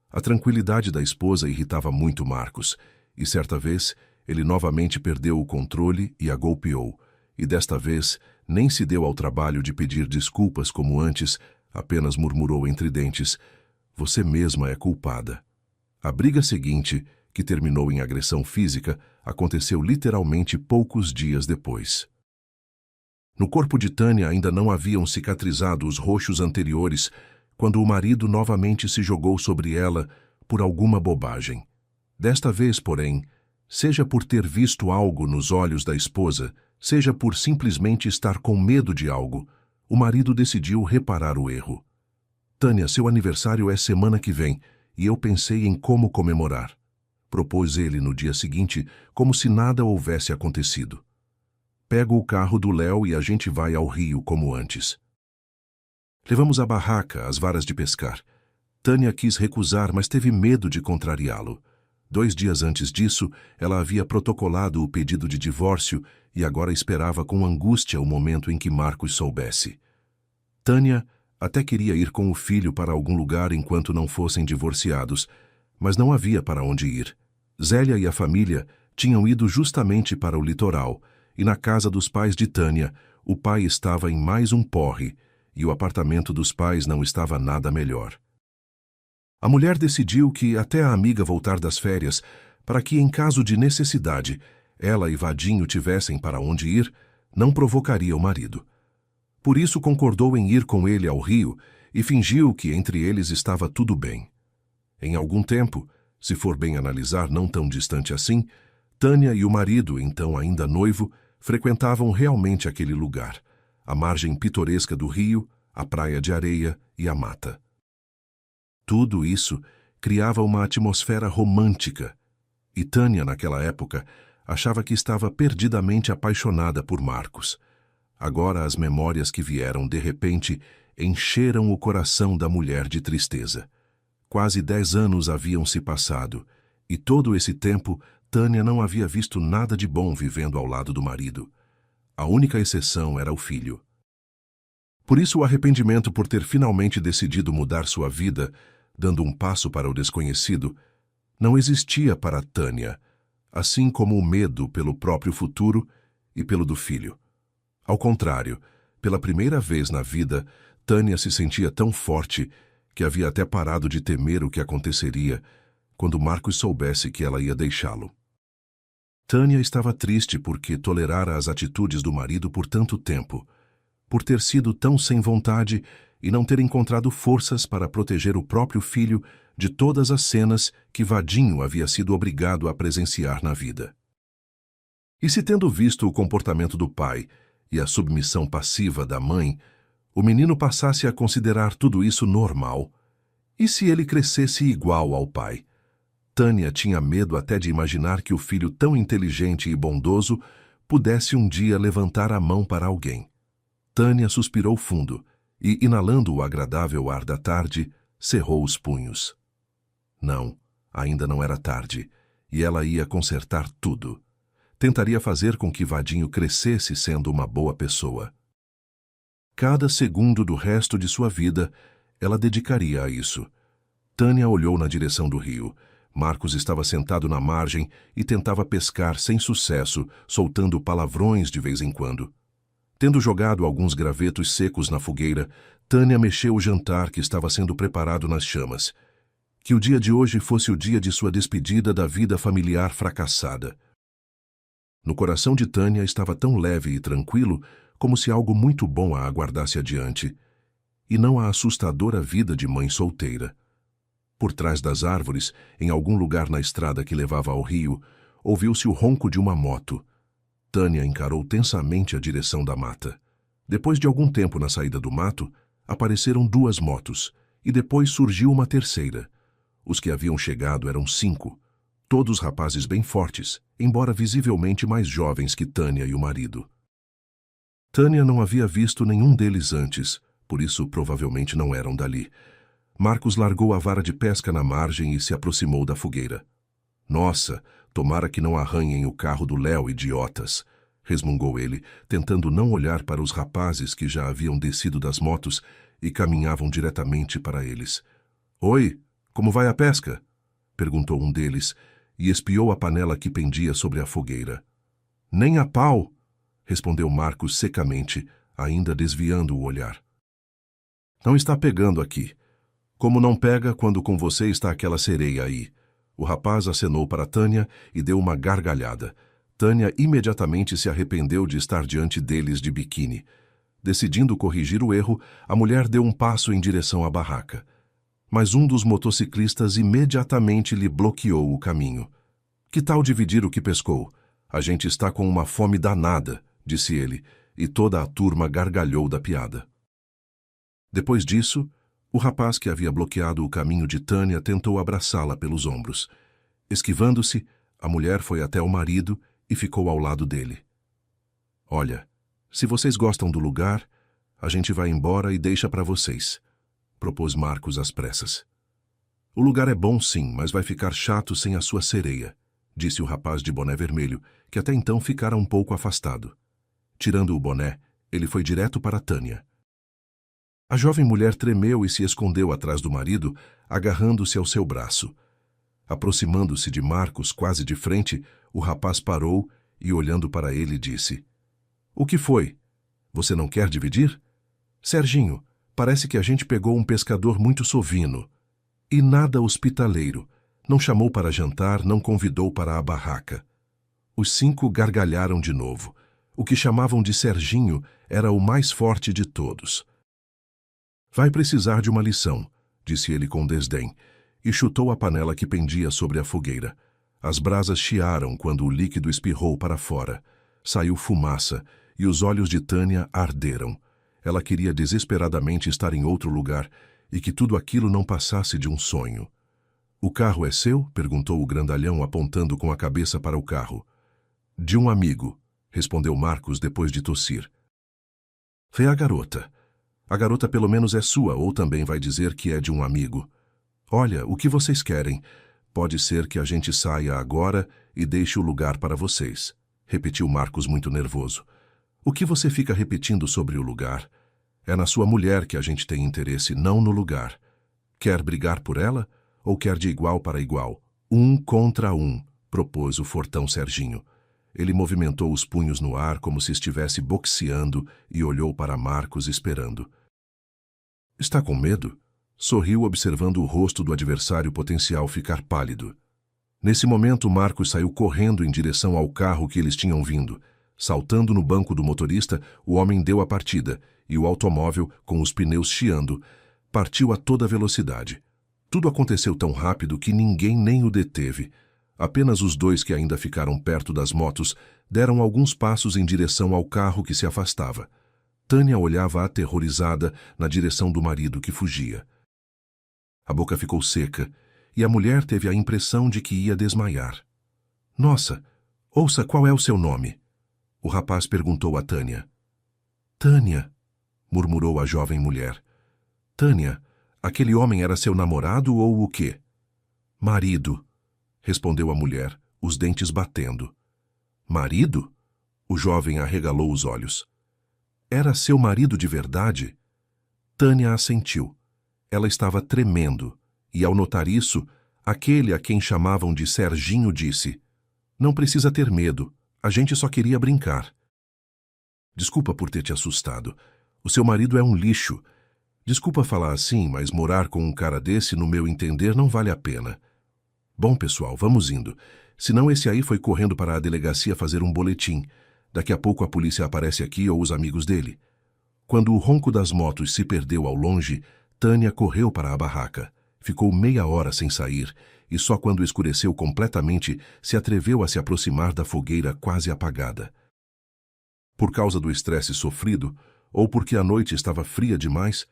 A tranquilidade da esposa irritava muito Marcos, e certa vez ele novamente perdeu o controle e a golpeou, e desta vez nem se deu ao trabalho de pedir desculpas como antes, apenas murmurou entre dentes: "Você mesma é culpada." A briga seguinte, que terminou em agressão física, aconteceu literalmente poucos dias depois. No corpo de Tânia ainda não haviam cicatrizado os roxos anteriores quando o marido novamente se jogou sobre ela por alguma bobagem. Desta vez, porém, seja por ter visto algo nos olhos da esposa, seja por simplesmente estar com medo de algo, o marido decidiu reparar o erro. "Tânia, seu aniversário é semana que vem e eu pensei em como comemorar", propôs ele no dia seguinte, como se nada houvesse acontecido. "Pego o carro do Léo e a gente vai ao rio como antes." Levamos a barraca, as varas de pescar. Tânia quis recusar, mas teve medo de contrariá-lo. 2 dias antes disso, ela havia protocolado o pedido de divórcio e agora esperava com angústia o momento em que Marcos soubesse. Tânia até queria ir com o filho para algum lugar enquanto não fossem divorciados, mas não havia para onde ir. Zélia e a família tinham ido justamente para o litoral, e na casa dos pais de Tânia, o pai estava em mais um porre, e o apartamento dos pais não estava nada melhor. A mulher decidiu que, até a amiga voltar das férias, para que, em caso de necessidade, ela e Vadinho tivessem para onde ir, não provocaria o marido. Por isso concordou em ir com ele ao rio e fingiu que entre eles estava tudo bem. Em algum tempo, se for bem analisar não tão distante assim, Tânia e o marido, então ainda noivo, frequentavam realmente aquele lugar, a margem pitoresca do rio, a praia de areia e a mata. Tudo isso criava uma atmosfera romântica, e Tânia, naquela época, achava que estava perdidamente apaixonada por Marcos. Agora as memórias que vieram de repente encheram o coração da mulher de tristeza. Quase 10 anos haviam se passado, e todo esse tempo Tânia não havia visto nada de bom vivendo ao lado do marido. A única exceção era o filho. Por isso o arrependimento por ter finalmente decidido mudar sua vida, dando um passo para o desconhecido, não existia para Tânia, assim como o medo pelo próprio futuro e pelo do filho. Ao contrário, pela primeira vez na vida, Tânia se sentia tão forte que havia até parado de temer o que aconteceria quando Marcos soubesse que ela ia deixá-lo. Tânia estava triste porque tolerara as atitudes do marido por tanto tempo, por ter sido tão sem vontade e não ter encontrado forças para proteger o próprio filho de todas as cenas que Vadinho havia sido obrigado a presenciar na vida. E se, tendo visto o comportamento do pai e a submissão passiva da mãe, o menino passasse a considerar tudo isso normal, e se ele crescesse igual ao pai? Tânia tinha medo até de imaginar que o filho tão inteligente e bondoso pudesse um dia levantar a mão para alguém. Tânia suspirou fundo e, inalando o agradável ar da tarde, cerrou os punhos. Não, ainda não era tarde, e ela ia consertar tudo. Tentaria fazer com que Vadinho crescesse sendo uma boa pessoa. Cada segundo do resto de sua vida, ela dedicaria a isso. Tânia olhou na direção do rio, Marcos estava sentado na margem e tentava pescar sem sucesso, soltando palavrões de vez em quando. Tendo jogado alguns gravetos secos na fogueira, Tânia mexeu o jantar que estava sendo preparado nas chamas. Que o dia de hoje fosse o dia de sua despedida da vida familiar fracassada. No coração de Tânia estava tão leve e tranquilo como se algo muito bom a aguardasse adiante, e não a assustadora vida de mãe solteira. Por trás das árvores, em algum lugar na estrada que levava ao rio, ouviu-se o ronco de uma moto. Tânia encarou tensamente a direção da mata. Depois de algum tempo na saída do mato, apareceram 2 motos, e depois surgiu uma terceira. Os que haviam chegado eram 5, todos rapazes bem fortes, embora visivelmente mais jovens que Tânia e o marido. Tânia não havia visto nenhum deles antes, por isso provavelmente não eram dali. Marcos largou a vara de pesca na margem e se aproximou da fogueira. Nossa, tomara que não arranhem o carro do Léo, idiotas, resmungou ele, tentando não olhar para os rapazes que já haviam descido das motos e caminhavam diretamente para eles. Oi, como vai a pesca? Perguntou um deles e espiou a panela que pendia sobre a fogueira. Nem a pau, respondeu Marcos secamente, ainda desviando o olhar. Não está pegando aqui. Como não pega quando com você está aquela sereia aí? O rapaz acenou para Tânia e deu uma gargalhada. Tânia imediatamente se arrependeu de estar diante deles de biquíni. Decidindo corrigir o erro, a mulher deu um passo em direção à barraca. Mas um dos motociclistas imediatamente lhe bloqueou o caminho. Que tal dividir o que pescou? A gente está com uma fome danada, disse ele, e toda a turma gargalhou da piada. Depois disso, o rapaz que havia bloqueado o caminho de Tânia tentou abraçá-la pelos ombros. Esquivando-se, a mulher foi até o marido e ficou ao lado dele. Olha, se vocês gostam do lugar, a gente vai embora e deixa para vocês, propôs Marcos às pressas. O lugar é bom sim, mas vai ficar chato sem a sua sereia, disse o rapaz de boné vermelho, que até então ficara um pouco afastado. Tirando o boné, ele foi direto para Tânia. A jovem mulher tremeu e se escondeu atrás do marido, agarrando-se ao seu braço. Aproximando-se de Marcos quase de frente, o rapaz parou e, olhando para ele, disse: O que foi? Você não quer dividir? Serginho, parece que a gente pegou um pescador muito sovino. E nada hospitaleiro. Não chamou para jantar, não convidou para a barraca. Os 5 gargalharam de novo. O que chamavam de Serginho era o mais forte de todos. Vai precisar de uma lição, disse ele com desdém, e chutou a panela que pendia sobre a fogueira. As brasas chiaram quando o líquido espirrou para fora. Saiu fumaça, e os olhos de Tânia arderam. Ela queria desesperadamente estar em outro lugar, e que tudo aquilo não passasse de um sonho. O carro é seu? Perguntou o grandalhão, apontando com a cabeça para o carro. De um amigo, respondeu Marcos depois de tossir. Vê a garota. A garota pelo menos é sua, ou também vai dizer que é de um amigo. Olha, o que vocês querem? Pode ser que a gente saia agora e deixe o lugar para vocês, repetiu Marcos muito nervoso. O que você fica repetindo sobre o lugar? É na sua mulher que a gente tem interesse, não no lugar. Quer brigar por ela? Ou quer de igual para igual? 1 contra 1, propôs o fortão Serginho. Ele movimentou os punhos no ar como se estivesse boxeando e olhou para Marcos esperando. Está com medo? Sorriu observando o rosto do adversário potencial ficar pálido. Nesse momento, Marcos saiu correndo em direção ao carro que eles tinham vindo. Saltando no banco do motorista, o homem deu a partida, e o automóvel, com os pneus chiando, partiu a toda velocidade. Tudo aconteceu tão rápido que ninguém nem o deteve. Apenas os 2 que ainda ficaram perto das motos deram alguns passos em direção ao carro que se afastava. Tânia olhava aterrorizada na direção do marido que fugia. A boca ficou seca e a mulher teve a impressão de que ia desmaiar. Nossa, ouça, qual é o seu nome? O rapaz perguntou a Tânia. Tânia, murmurou a jovem mulher. Tânia, aquele homem era seu namorado ou o quê? Marido, respondeu a mulher, os dentes batendo. Marido? O jovem arregalou os olhos. Era seu marido de verdade? Tânia assentiu. Ela estava tremendo, e ao notar isso, Aquele a quem chamavam de Serginho disse: "Não precisa ter medo, a gente só queria brincar." "Desculpa por ter te assustado. O seu marido é um lixo. Desculpa falar assim, mas morar com um cara desse, no meu entender, não vale a pena." "Bom, pessoal, vamos indo. Senão esse aí foi correndo para a delegacia fazer um boletim. Daqui a pouco a polícia aparece aqui ou os amigos dele." Quando o ronco das motos se perdeu ao longe, Tânia correu para a barraca. Ficou meia hora sem sair e só quando escureceu completamente se atreveu a se aproximar da fogueira quase apagada. Por causa do estresse sofrido, ou porque a noite estava fria demais,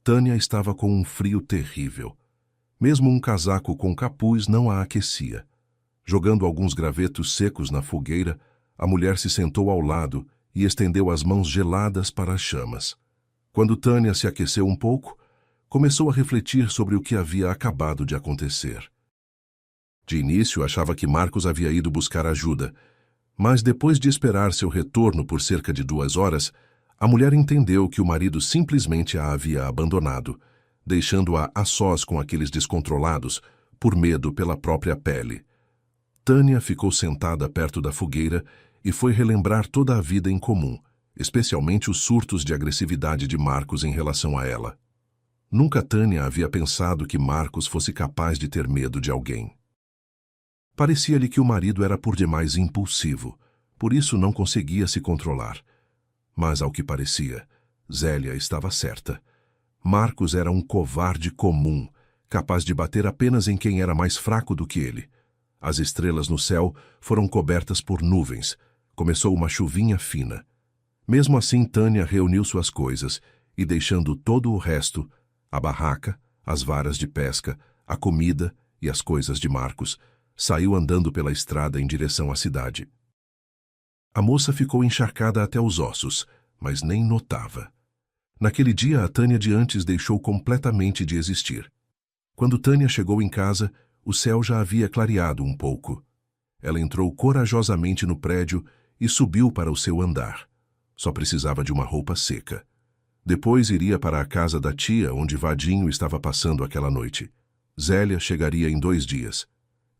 Tânia estava com um frio terrível. Mesmo um casaco com capuz não a aquecia. Jogando alguns gravetos secos na fogueira, a mulher se sentou ao lado e estendeu as mãos geladas para as chamas. Quando Tânia se aqueceu um pouco, começou a refletir sobre o que havia acabado de acontecer. De início, achava que Marcos havia ido buscar ajuda, mas depois de esperar seu retorno por cerca de 2 horas, a mulher entendeu que o marido simplesmente a havia abandonado, deixando-a a sós com aqueles descontrolados, por medo pela própria pele. Tânia ficou sentada perto da fogueira e foi relembrar toda a vida em comum, especialmente os surtos de agressividade de Marcos em relação a ela. Nunca Tânia havia pensado que Marcos fosse capaz de ter medo de alguém. Parecia-lhe que o marido era por demais impulsivo, por isso não conseguia se controlar. Mas, ao que parecia, Zélia estava certa. Marcos era um covarde comum, capaz de bater apenas em quem era mais fraco do que ele. As estrelas no céu foram cobertas por nuvens. Começou uma chuvinha fina. Mesmo assim, Tânia reuniu suas coisas e, deixando todo o resto, a barraca, as varas de pesca, a comida e as coisas de Marcos, saiu andando pela estrada em direção à cidade. A moça ficou encharcada até os ossos, mas nem notava. Naquele dia, a Tânia de antes deixou completamente de existir. Quando Tânia chegou em casa, o céu já havia clareado um pouco. Ela entrou corajosamente no prédio e subiu para o seu andar. Só precisava de uma roupa seca. Depois iria para a casa da tia, onde Vadinho estava passando aquela noite. Zélia chegaria em 2 dias.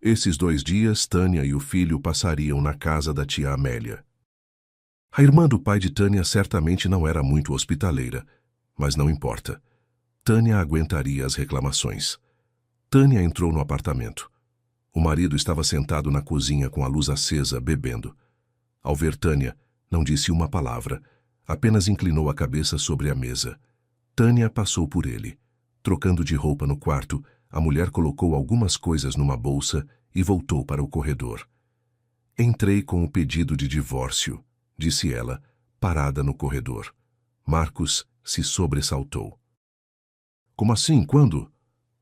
Esses 2 dias, Tânia e o filho passariam na casa da tia Amélia. A irmã do pai de Tânia certamente não era muito hospitaleira, mas não importa. Tânia aguentaria as reclamações. Tânia entrou no apartamento. O marido estava sentado na cozinha com a luz acesa, bebendo. Ao ver Tânia, não disse uma palavra, apenas inclinou a cabeça sobre a mesa. Tânia passou por ele. Trocando de roupa no quarto, a mulher colocou algumas coisas numa bolsa e voltou para o corredor. "Entrei com o pedido de divórcio", disse ela, parada no corredor. Marcos se sobressaltou. "Como assim? Quando?"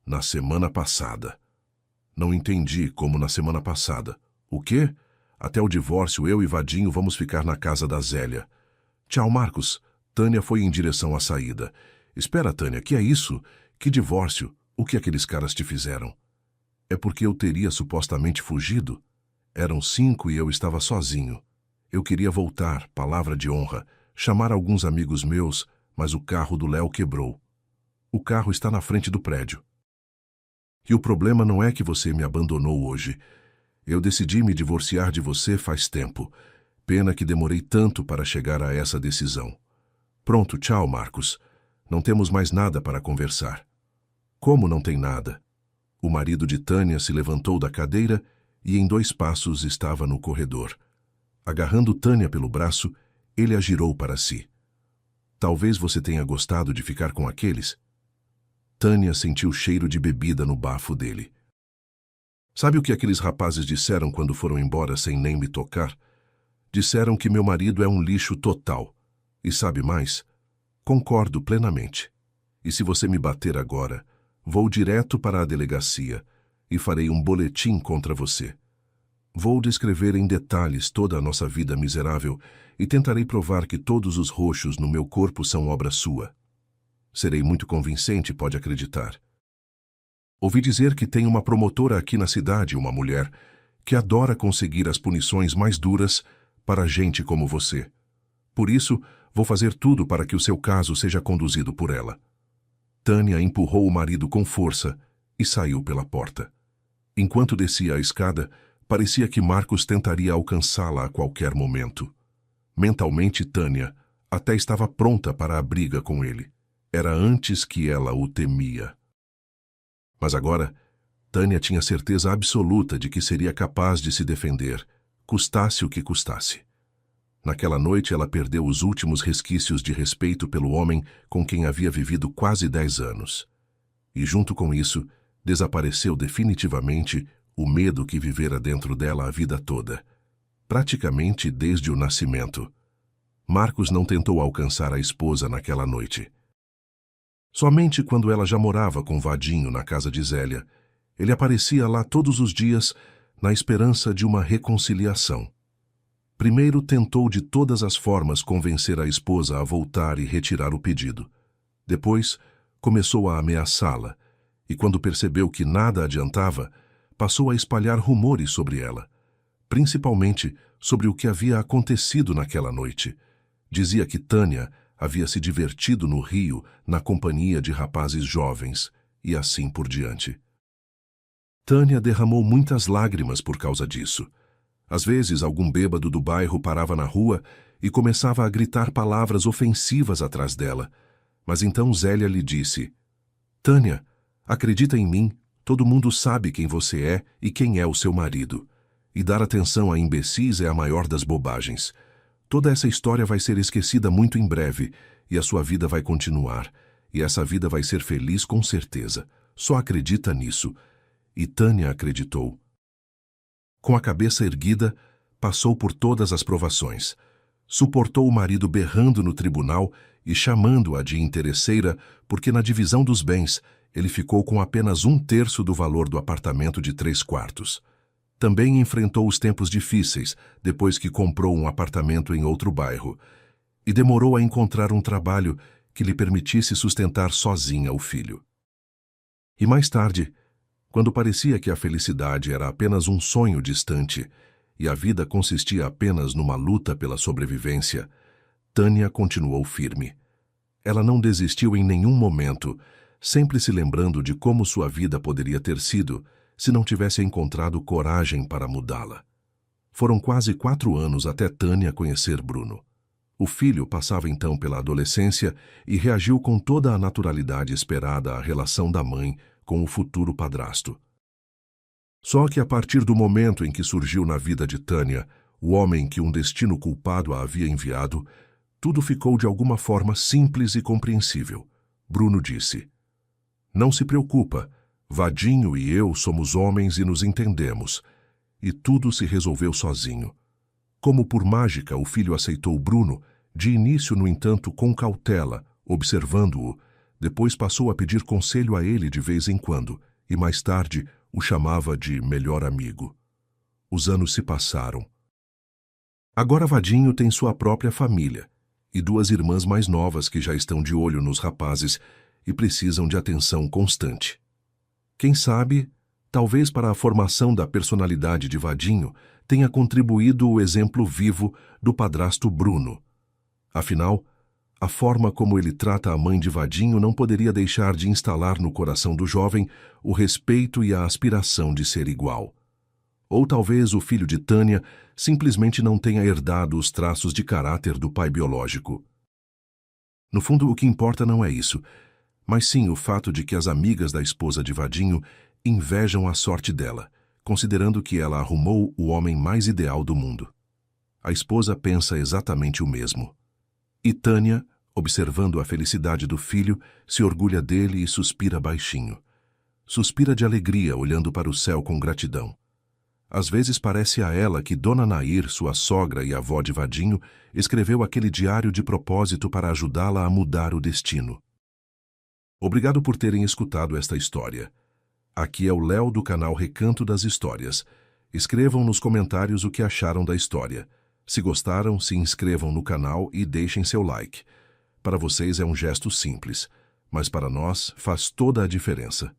"Na semana passada." "Não entendi como na semana passada." "O quê?" "Até o divórcio, eu e Vadinho vamos ficar na casa da Zélia." "Tchau, Marcos." Tânia foi em direção à saída. "Espera, Tânia, que é isso? Que divórcio? O que aqueles caras te fizeram?" "É porque eu teria supostamente fugido. Eram 5 e eu estava sozinho. Eu queria voltar, palavra de honra, chamar alguns amigos meus, mas o carro do Léo quebrou. O carro está na frente do prédio. E o problema não é que você me abandonou hoje. Eu decidi me divorciar de você faz tempo. Pena que demorei tanto para chegar a essa decisão. Pronto, tchau, Marcos. Não temos mais nada para conversar." "Como não tem nada?" O marido de Tânia se levantou da cadeira e em 2 passos estava no corredor. Agarrando Tânia pelo braço, ele a girou para si. "Talvez você tenha gostado de ficar com aqueles?" Tânia sentiu cheiro de bebida no bafo dele. "Sabe o que aqueles rapazes disseram quando foram embora sem nem me tocar? Disseram que meu marido é um lixo total. E sabe mais? Concordo plenamente. E se você me bater agora, vou direto para a delegacia e farei um boletim contra você. Vou descrever em detalhes toda a nossa vida miserável e tentarei provar que todos os roxos no meu corpo são obra sua. Serei muito convincente, pode acreditar. Ouvi dizer que tem uma promotora aqui na cidade, uma mulher, que adora conseguir as punições mais duras para gente como você. Por isso, vou fazer tudo para que o seu caso seja conduzido por ela." Tânia empurrou o marido com força e saiu pela porta. Enquanto descia a escada, parecia que Marcos tentaria alcançá-la a qualquer momento. Mentalmente, Tânia até estava pronta para a briga com ele. Era antes que ela o temia. Mas agora, Tânia tinha certeza absoluta de que seria capaz de se defender, custasse o que custasse. Naquela noite, ela perdeu os últimos resquícios de respeito pelo homem com quem havia vivido quase 10 anos. E, junto com isso, desapareceu definitivamente o medo que vivera dentro dela a vida toda, praticamente desde o nascimento. Marcos não tentou alcançar a esposa naquela noite. Somente quando ela já morava com Vadinho na casa de Zélia, ele aparecia lá todos os dias na esperança de uma reconciliação. Primeiro tentou de todas as formas convencer a esposa a voltar e retirar o pedido. Depois, começou a ameaçá-la, e quando percebeu que nada adiantava, passou a espalhar rumores sobre ela, principalmente sobre o que havia acontecido naquela noite. Dizia que Tânia havia se divertido no rio na companhia de rapazes jovens, e assim por diante. Tânia derramou muitas lágrimas por causa disso. Às vezes, algum bêbado do bairro parava na rua e começava a gritar palavras ofensivas atrás dela. Mas então Zélia lhe disse: Tânia, acredita em mim, todo mundo sabe quem você é e quem é o seu marido. E dar atenção a imbecis é a maior das bobagens. Toda essa história vai ser esquecida muito em breve, e a sua vida vai continuar. E essa vida vai ser feliz com certeza. Só acredita nisso. E Tânia acreditou. Com a cabeça erguida, passou por todas as provações. Suportou o marido berrando no tribunal e chamando-a de interesseira porque na divisão dos bens ele ficou com apenas 1/3 do valor do apartamento de 3 quartos. Também enfrentou os tempos difíceis depois que comprou um apartamento em outro bairro e demorou a encontrar um trabalho que lhe permitisse sustentar sozinha o filho. E mais tarde, quando parecia que a felicidade era apenas um sonho distante e a vida consistia apenas numa luta pela sobrevivência, Tânia continuou firme. Ela não desistiu em nenhum momento, sempre se lembrando de como sua vida poderia ter sido se não tivesse encontrado coragem para mudá-la. Foram quase 4 anos até Tânia conhecer Bruno. O filho passava então pela adolescência e reagiu com toda a naturalidade esperada à relação da mãe com o futuro padrasto. Só que a partir do momento em que surgiu na vida de Tânia o homem que um destino culpado a havia enviado, tudo ficou de alguma forma simples e compreensível. Bruno disse: Não se preocupa, Vadinho e eu somos homens e nos entendemos. E tudo se resolveu sozinho. Como por mágica o filho aceitou Bruno, de início, no entanto, com cautela, observando-o. Depois passou a pedir conselho a ele de vez em quando, e mais tarde o chamava de melhor amigo. Os anos se passaram. Agora Vadinho tem sua própria família, e 2 irmãs mais novas que já estão de olho nos rapazes e precisam de atenção constante. Quem sabe, talvez para a formação da personalidade de Vadinho tenha contribuído o exemplo vivo do padrasto Bruno. Afinal, a forma como ele trata a mãe de Vadinho não poderia deixar de instalar no coração do jovem o respeito e a aspiração de ser igual. Ou talvez o filho de Tânia simplesmente não tenha herdado os traços de caráter do pai biológico. No fundo, o que importa não é isso, mas sim o fato de que as amigas da esposa de Vadinho invejam a sorte dela, considerando que ela arrumou o homem mais ideal do mundo. A esposa pensa exatamente o mesmo. E Tânia, observando a felicidade do filho, se orgulha dele e suspira baixinho. Suspira de alegria, olhando para o céu com gratidão. Às vezes parece a ela que Dona Nair, sua sogra e avó de Vadinho, escreveu aquele diário de propósito para ajudá-la a mudar o destino. Obrigado por terem escutado esta história. Aqui é o Léo do canal Recanto das Histórias. Escrevam nos comentários o que acharam da história. Se gostaram, se inscrevam no canal e deixem seu like. Para vocês é um gesto simples, mas para nós faz toda a diferença.